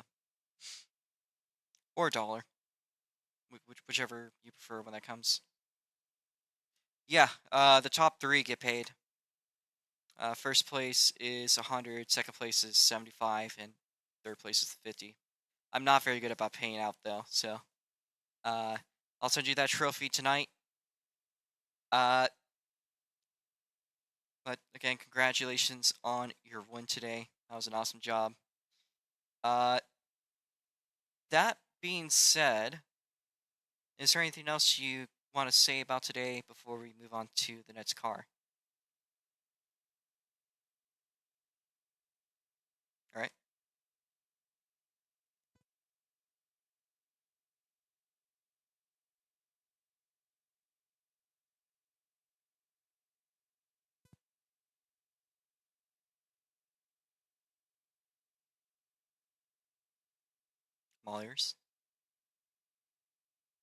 or a dollar, whichever you prefer when that comes. Yeah, the top three get paid. First place is 100, second place is 75, and third place is 50. I'm not very good about paying out though, so uh, I'll send you that trophy tonight. Uh, but again, congratulations on your win today. That was an awesome job. Uh, that being said, is there anything else you want to say about today before we move on to the next car? All right, I'm all ears.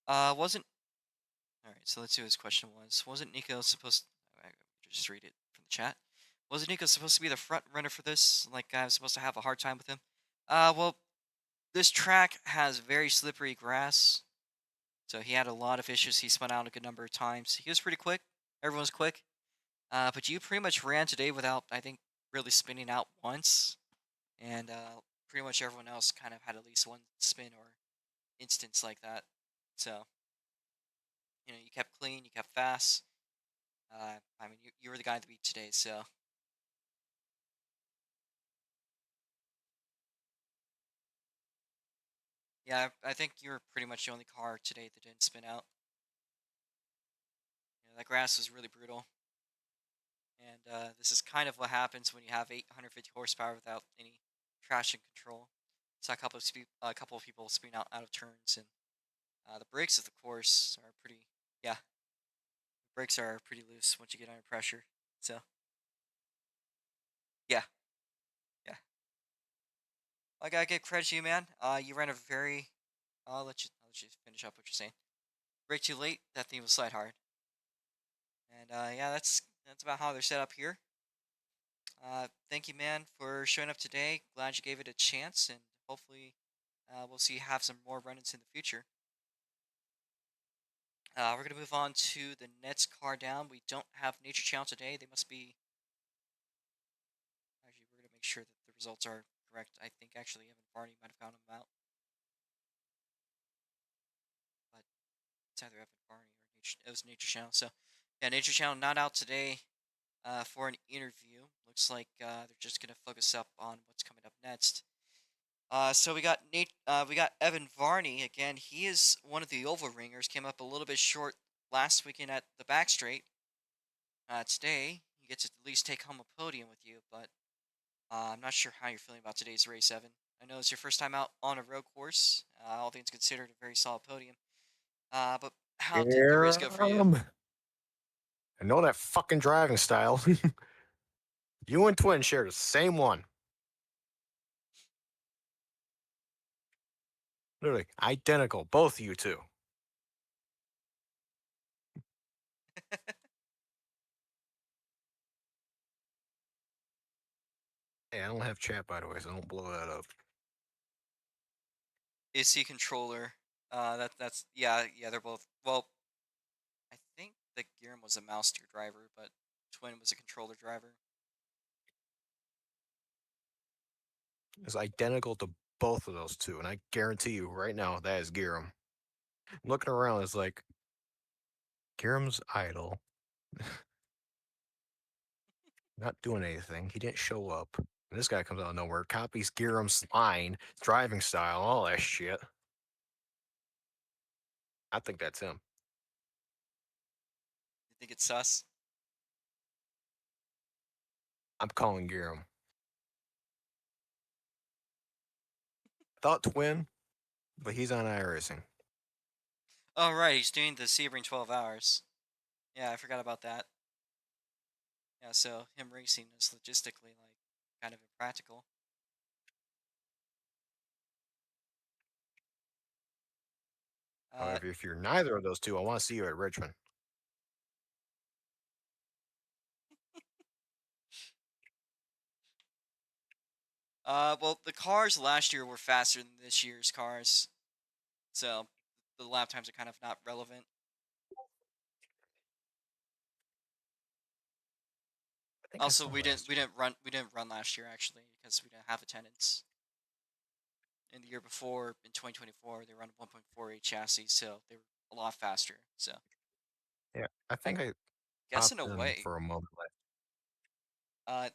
Wasn't All right. So let's see what his question was. Wasn't Nico supposed? I just read it from the chat. Wasn't Nico supposed to be the front runner for this? Like I was supposed to have a hard time with him. Well, this track has very slippery grass, so he had a lot of issues. He spun out a good number of times. He was pretty quick. Everyone's quick. But you pretty much ran today without, I think, really spinning out once, and pretty much everyone else kind of had at least one spin or instance like that. So you kept clean, you kept fast. I mean, you were the guy to beat today, so yeah, I think you were pretty much the only car today that didn't spin out. That grass was really brutal, and this is kind of what happens when you have 850 horsepower without any traction control. So a couple of people spin out of turns, and the brakes of the course are pretty. Yeah, the brakes are pretty loose once you get under pressure. So yeah, yeah. I gotta give credit to you, man. You ran a very. I'll let you finish up what you're saying. Brake too late. That thing will slide hard. And yeah, that's about how they're set up here. Thank you, man, for showing up today. Glad you gave it a chance, and hopefully, we'll see you have some more run-ins in the future. We're gonna move on to the next car down. We don't have Nature Channel today. They must be. Actually, we're gonna make sure that the results are correct. I think actually Evan Barney might have found them out, but it's either Evan Barney or it was Nature Channel. So yeah, Nature Channel not out today. For an interview. Looks like they're just gonna focus up on what's coming up next. So we got we got Evan Varney again. He is one of the oval ringers. Came up a little bit short last weekend at the back straight. Today he gets to at least take home a podium with you, but I'm not sure how you're feeling about today's race, Evan. I know it's your first time out on a road course. All things considered, a very solid podium. But how did the race Yeah, go for you? I know that fucking driving style. You and Twin share the same one. Literally identical, both of you two. Hey, I don't have chat by the way, so don't blow that up. AC controller. That's yeah. They're both well. I think the Giram was a mouse steer driver, but Twin was a controller driver. It's identical to both of those two, and I guarantee you right now that is Giram. Looking around, it's like Kiram's idle, not doing anything. He didn't show up. And this guy comes out of nowhere, copies Giram's line, driving style, all that shit. I think that's him. You think it's sus? I'm calling Giram. Thought twin, but he's on iRacing. Oh, right, he's doing the Sebring 12 hours. Yeah, I forgot about that. Yeah, so him racing is logistically, like, kind of impractical. Uh, However, if you're neither of those two, I want to see you at Richmond. well, the cars last year were faster than this year's cars, so the lap times are kind of not relevant. I think I Also, saw last year. we didn't run last year actually because we didn't have attendance. In the year before, in 2024, they run 1.48 chassis, so they were a lot faster. So Yeah, I I think I guess popped in for a moment. uh,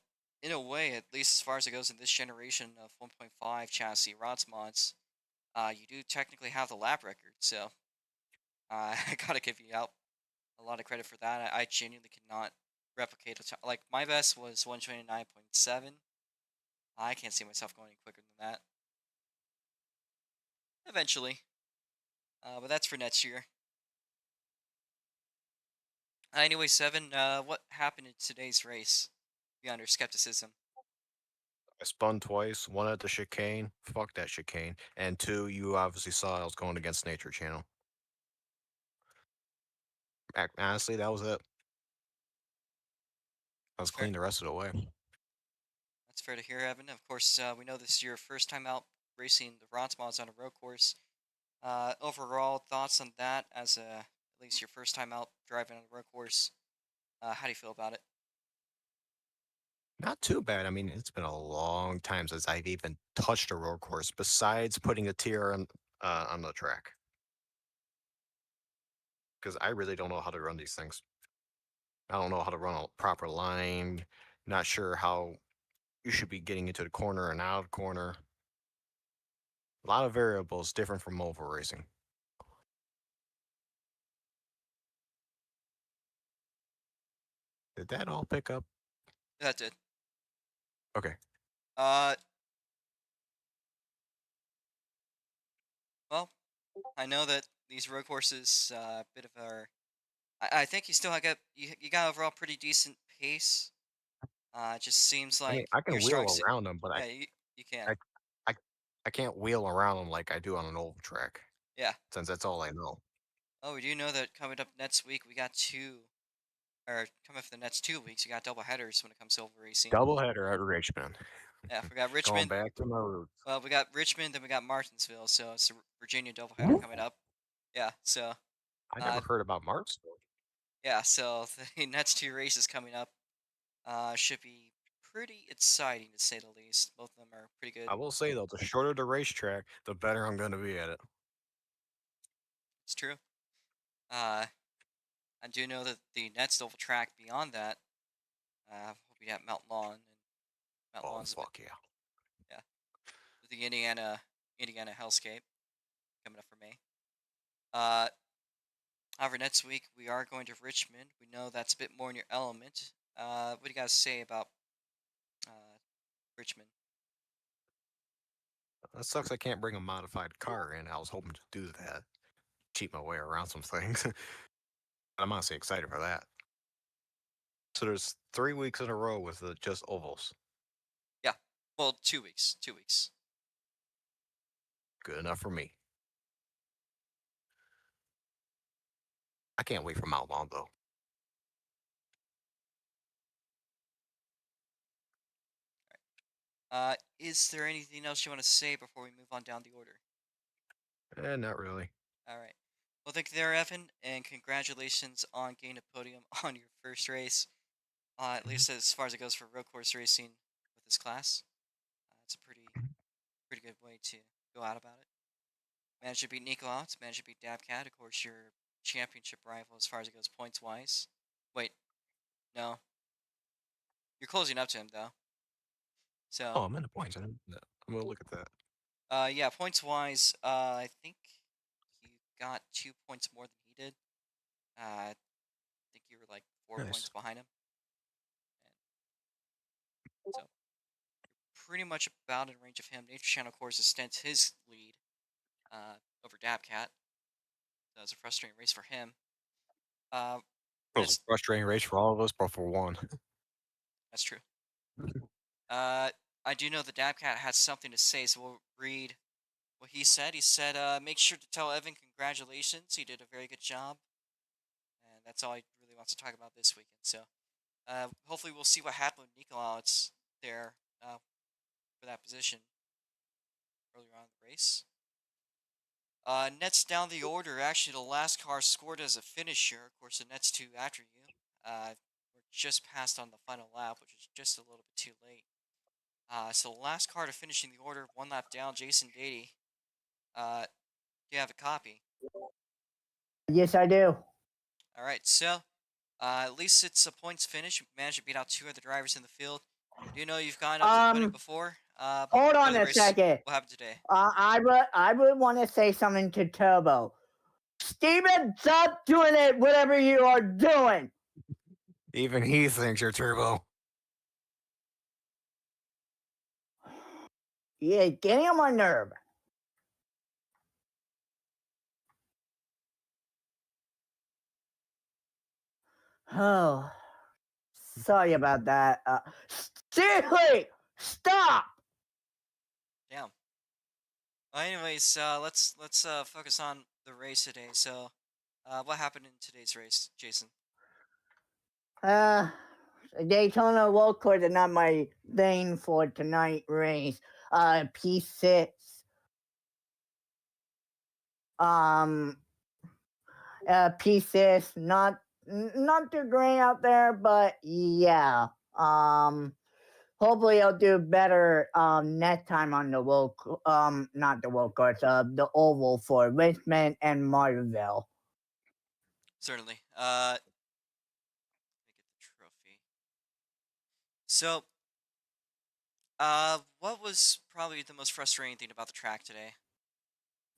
in a way, at least as far as it goes in this generation of 1.5 chassis ROX mods, you do technically have the lap record. So I gotta give you out a lot of credit for that. I genuinely cannot replicate like my best was 129.7. I can't see myself going any quicker than that. Eventually, but that's for next year. Anyway, Seven, what happened in today's race? Beyond your skepticism. I spun twice, one at the chicane. Fuck that chicane. And two, you obviously saw I was going against Nature Channel. Honestly, that was it. I That's was fair. clean the rest of the way. That's fair to hear, Evan. Of course, we know this is your first time out racing the ROX mods on a road course. Overall thoughts on that as at least your first time out driving on a road course. How do you feel about it? Not too bad. I mean, it's been a long time since I've even touched a road course besides putting a tier on the track. Because I really don't know how to run these things. I don't know how to run a proper line. Not sure how you should be getting into the corner and out of the corner. A lot of variables different from mobile racing. Did that all pick up? That did. Okay. Uh, well, I know that these road courses, a bit of a. I think you still got you got overall pretty decent pace. It just seems I mean, like I can your wheel strong suit. around them, but Yeah, you can. I, I, I can't wheel around them like I do on an oval track, Yeah. since that's all I know. Oh, we do know that coming up next week we got two, or coming up for the next 2 weeks, we got double headers when it comes to over racing. Doubleheader at Richmond. Yeah, we got Going Richmond. back to my roots. Well, we got Richmond, then we got Martinsville, so it's a Virginia doubleheader coming up. Yeah, so I never uh, heard about Marksville. yeah, so the next two races coming up should be pretty exciting to say the least. Both of them are pretty good. I will say though, the shorter the racetrack, the better I'm going to be at it. It's true. Uh, I do know that the next oval track beyond that will be at Mount Lawn, and Mount Oh Lawn's a bit, fuck yeah! yeah, the Indiana Hellscape coming up for May. Uh, However, next week we are going to Richmond. We know that's a bit more in your element. What do you guys say about uh, Richmond? That sucks. I can't bring a modified car in. I was hoping to do that, cheat my way around some things. I'm honestly excited for that. So there's 3 weeks in a row with just ovals. Yeah, well, 2 weeks. 2 weeks. Good enough for me. I can't wait for Mount Long though. Is there anything else you want to say before we move on down the order? Not really. All right. Well, thank you there, Evan, and congratulations on getting a podium on your first race. At Mhm, least as far as it goes for road course racing with this class, it's a mhm. pretty good way to go out about it. Managed to beat Nico out, managed to beat Dabcat. Of course, your championship rival as far as it goes points wise. Wait, no, you're closing up to him though. Oh, So, I'm in the points. I'm gonna look at that. yeah, points wise, I think you got 2 points more than he did. I think you were like 4 points Nice. behind him, and so pretty much about in range of him. Nature Channel, of course, extends his lead over Dabcat. That was a frustrating race for him. Uh, It was a that's frustrating race for all of us, but for one. that's true. Uh, I do know the Dabcat has something to say, so we'll read what he said. He said, "Make sure to tell Evan congratulations. He did a very good job, and that's all he really wants to talk about this weekend." So, hopefully, we'll see what happened with Nikolaus there for that position earlier on in the race. Nets down the order. Actually, the last car scored as a finisher. Of course, the Nets two after you. We're just passed on the final lap, which is just a little bit too late. So the last car to finish in the order, one lap down, Jason Dady. You have a copy. Yes, I do. All right, so at least it's a points finish. You managed to beat out two other drivers in the field. You know you've gone up to the podium before. But Hold before on the a race, second. what happened today? I would want to say something to Turbo. Steven, stop doing it, whatever you are doing. Even he thinks you're turbo. Yeah, getting on my nerve. Oh, sorry about that. Seriously, stop. Damn. Well, anyways, let's focus on the race today. So, what happened in today's race, Jason? Daytona Roadcourse is not my thing for tonight race. P6. P6, not too great out there, but yeah. Hopefully I'll do better next time on the not the road course, the oval for Richmond and Marville. Certainly. Let me get the trophy. So, what was probably the most frustrating thing about the track today?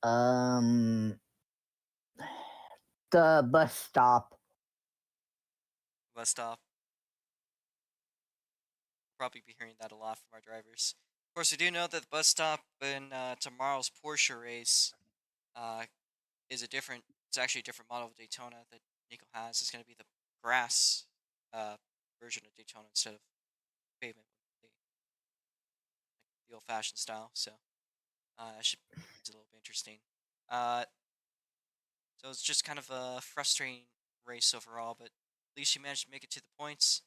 Um, the bus stop. Bus stop. We'll probably be hearing that a lot from our drivers. Of course, we do know that the bus stop in tomorrow's Porsche race uh, is a different. It's actually a different model of Daytona that Nico has. It's going to be the grass uh, version of Daytona instead of pavement, the old-fashioned style. So that should it's a little bit interesting. Uh, so it's just kind of a frustrating race overall, but at least you managed to make it to the points.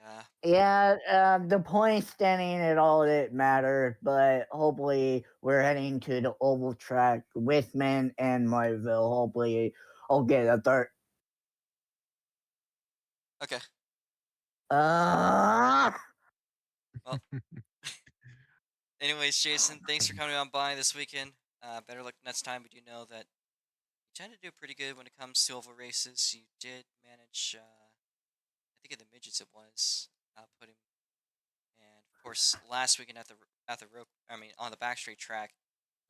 And Yeah, the point standing at all it mattered, but hopefully we're heading to the oval track, Richmond and Marville. Hopefully I'll get a third. okay, Uh, well, anyways, Jason, thanks for coming on by this weekend. Better luck next time. We do know that you tend to do pretty good when it comes to oval races. You did manage, I think in the midgets it was, putting, and of course last weekend at the rope, I mean on the backstreet track,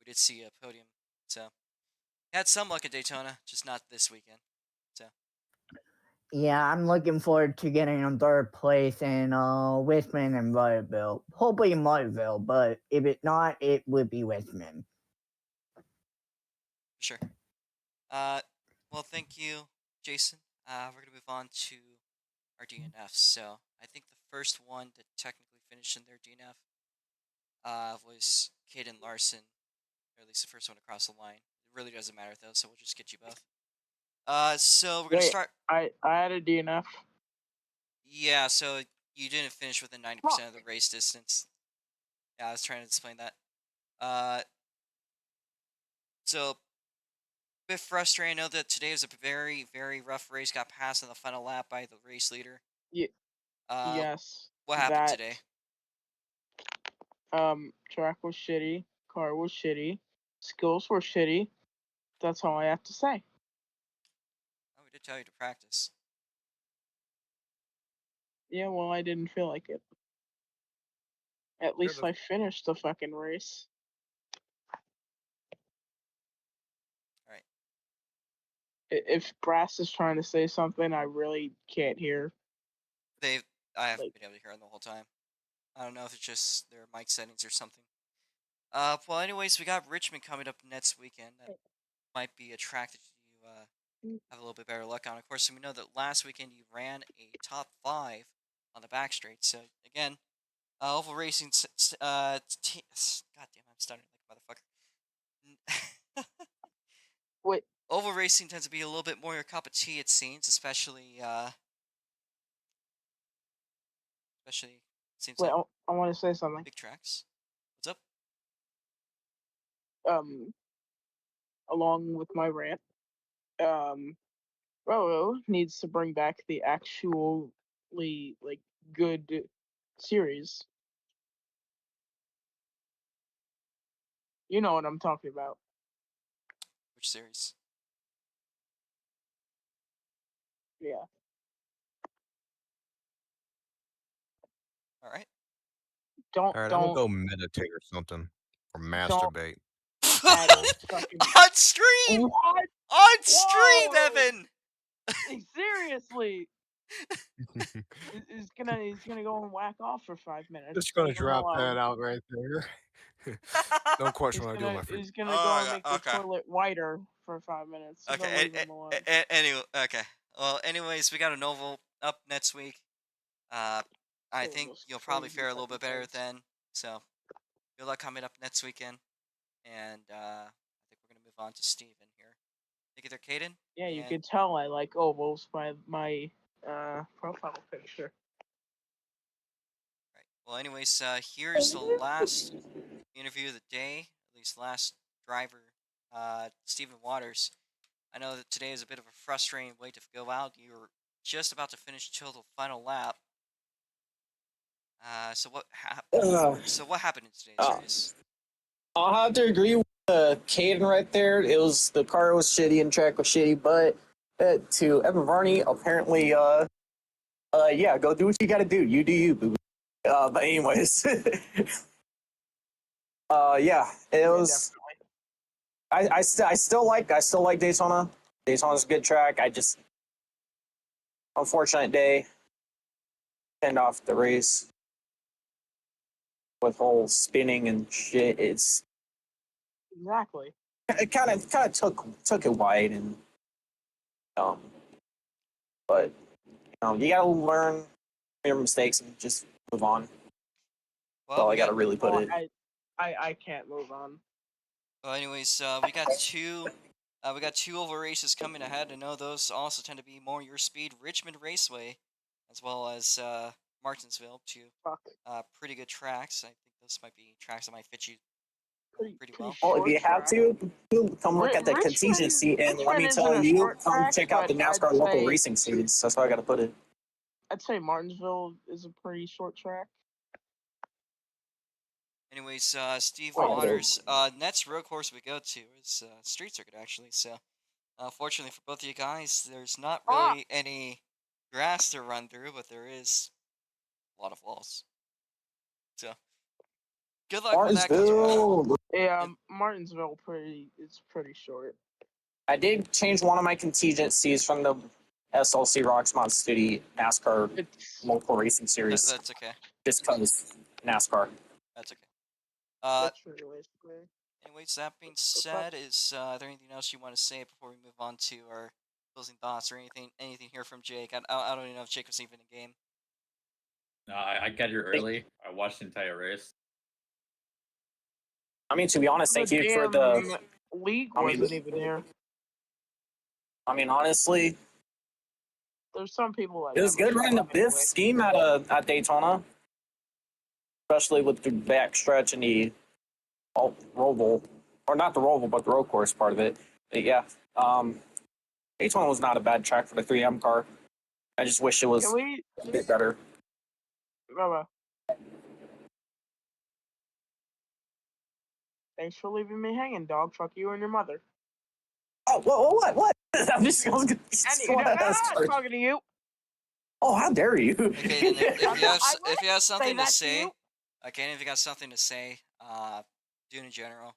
we did see a podium. So had some luck at Daytona, just not this weekend. So yeah, I'm looking forward to getting on third place in Richmond and Marville. Hopefully Marville, but if it's not, it would be Richmond. for sure. Well, thank you, Jason. We're gonna move on to our DNFs. So I think the first one that technically finished in their DNF was Caden Larson, or at least the first one across the line. It really doesn't matter though, so we'll just get you both. So we're gonna Wait, start. I had a DNF. Yeah, so you didn't finish within 90% of the race distance. Yeah, I was trying to explain that. Uh, so a bit frustrating. I know that today was a very, very rough race. Got passed in the final lap by the race leader. Y- Uh, yes, what happened that today? track was shitty, car was shitty, skills were shitty. That's all I have to say. tell you to practice. Yeah, well, I didn't feel like it. At least I finished the fucking race. Alright. If Brass is trying to say something, I really can't hear. I haven't Like- been able to hear them the whole time. I don't know if it's just their mic settings or something. Well, anyways, we got Richmond coming up next weekend. That might be a track that you have a little bit better luck on. Of course, we know that last weekend you ran a top 5 on the back straight. So again, oval racing. God damn, I'm stuttering like a motherfucker. Wait, Oval racing tends to be a little bit more your cup of tea, it seems, especially seems wait, like I want to say something. big tracks. What's up? Along with my rant, Roro needs to bring back the actually like good series. You know what I'm talking about. Which series? Yeah. All right. All right, I'm gonna Don't go meditate or something, or don't masturbate. add fucking On stream! what? On stream, Whoa! Evan! Seriously, he's gonna go and whack off for 5 minutes. Just gonna Leave him drop alone. that out right there. No question what I do with my free. He's gonna Oh go my and make God, the okay. toilet whiter for 5 minutes. So don't leave him alone. Anyway, okay. Well, anyways, we got a novel up next week. I Oh, think those you'll probably crazy fare a little bit fucking better things. then. So, good luck coming up next weekend. And I think we're gonna move on to Steven here. Take it there, Caden. Yeah, you And- can tell I like ovals by my profile picture. Right. Well, anyways, here's the last interview of the day, at least last driver, Stephen Waters. I know that today is a bit of a frustrating way to go out. You were just about to finish till the final lap. So what happened in today's race? I'll have to agree with Caden right there. The car was shitty and track was shitty, but to Evan Varney, apparently, yeah, go do what you got to do. You do you, boo. But anyways, yeah, it was. I still like Daytona. Daytona's a good track. I just unfortunate day. End off the race with whole spinning and shit. Exactly. It kind of took it wide and but you gotta learn from your mistakes and just move on. Well, I gotta really put it. I can't move on. Well, anyways, we got two oval races coming ahead. I know those also tend to be more your speed. Richmond Raceway, as well as Martinsville, two pretty good tracks. I think those might be tracks that might fit you pretty well. Well, if you have to, come look at the Richmond- contingency, and let me Richmond tell isn't a you, short come track, check out the but I'd NASCAR local say- racing series. That's how I gotta put it. I'd say Martinsville is a pretty short track. Anyways, Steve Oh, Waters, next road course we go to is street circuit actually. So, fortunately for both of you guys, there's not really any grass to run through, but there is a lot of walls. So, good luck when that comes around. Martinsville. Yeah, Martinsville it's pretty short. I did change one of my contingencies from the SLC ROX Mods to the NASCAR It's local racing series, That's okay. just because NASCAR. That's okay. that's realistically. Anyways, that being said, is there anything else you want to say before we move on to our closing thoughts or anything here from Jake? I don't even know if Jake was even in game. No, I got here early. I watched the entire race. I mean, to be honest, thank The you for damn the. league I mean- wasn't even here. I mean, honestly, There's some people like it was good running the Biff scheme at Daytona, especially with the back stretch and the Roval, or not the Roval, but the road course part of it. But yeah, Daytona was not a bad track for the 3M car. I just wish it was Can we? a bit better. Bye. Thanks for leaving me hanging, dog. Fuck you and your mother. Oh, what? I'm just going to I'm not talking to you. Oh, how dare you? Okay, then if you have say something to that to say, you. okay, if you got something to say, do it in general.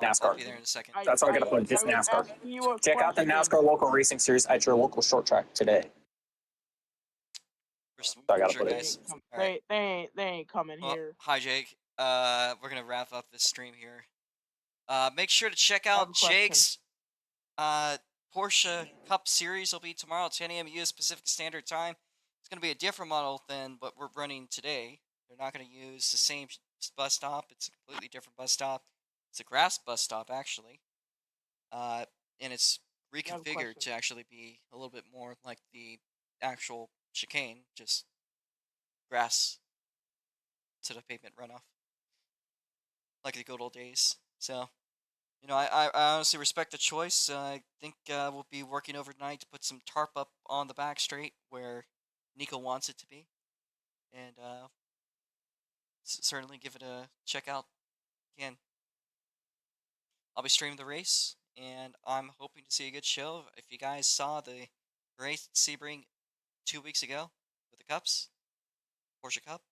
I'll NASCAR. be there in a second. That's all I gotta put. Just was NASCAR. asking you a Check out the question. NASCAR local racing series at your local short track today. For I gotta sure, put it. guys. All right. They ain't coming Well, here. hi, Jake. We're gonna wrap up this stream here. Make sure to check I have out a question. Jake's Porsche Cup Series. Will be tomorrow at 10 a.m. U.S. Pacific Standard Time. It's gonna be a different model than what we're running today. They're not gonna use the same bus stop. It's a completely different bus stop. It's a grass bus stop actually. And it's I have a reconfigured question. to actually be a little bit more like the actual chicane, just grass to the pavement runoff, like the good old days. So, I honestly respect the choice. I think we'll be working overnight to put some tarp up on the back straight where Nico wants it to be, and certainly give it a check out again. I'll be streaming the race, and I'm hoping to see a good show. If you guys saw the race at Sebring 2 weeks ago with the Cups, Porsche Cup,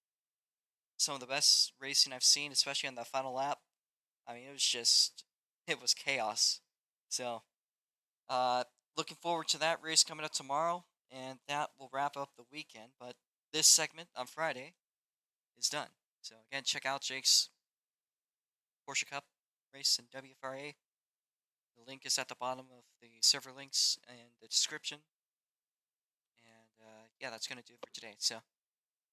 some of the best racing I've seen, especially on the final lap. I mean, it was chaos. So, looking forward to that race coming up tomorrow, and that will wrap up the weekend. But this segment on Friday is done. So, again, check out Jake's Porsche Cup race in WFRA. The link is at the bottom of the server links and the description. And yeah, that's going to do it for today. So,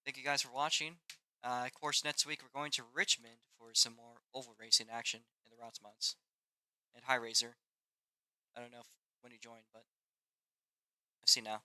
thank you guys for watching. Of course, next week we're going to Richmond for some more oval racing action in the ROX Mods. And hi, Razor. I don't know when you joined, but I see now.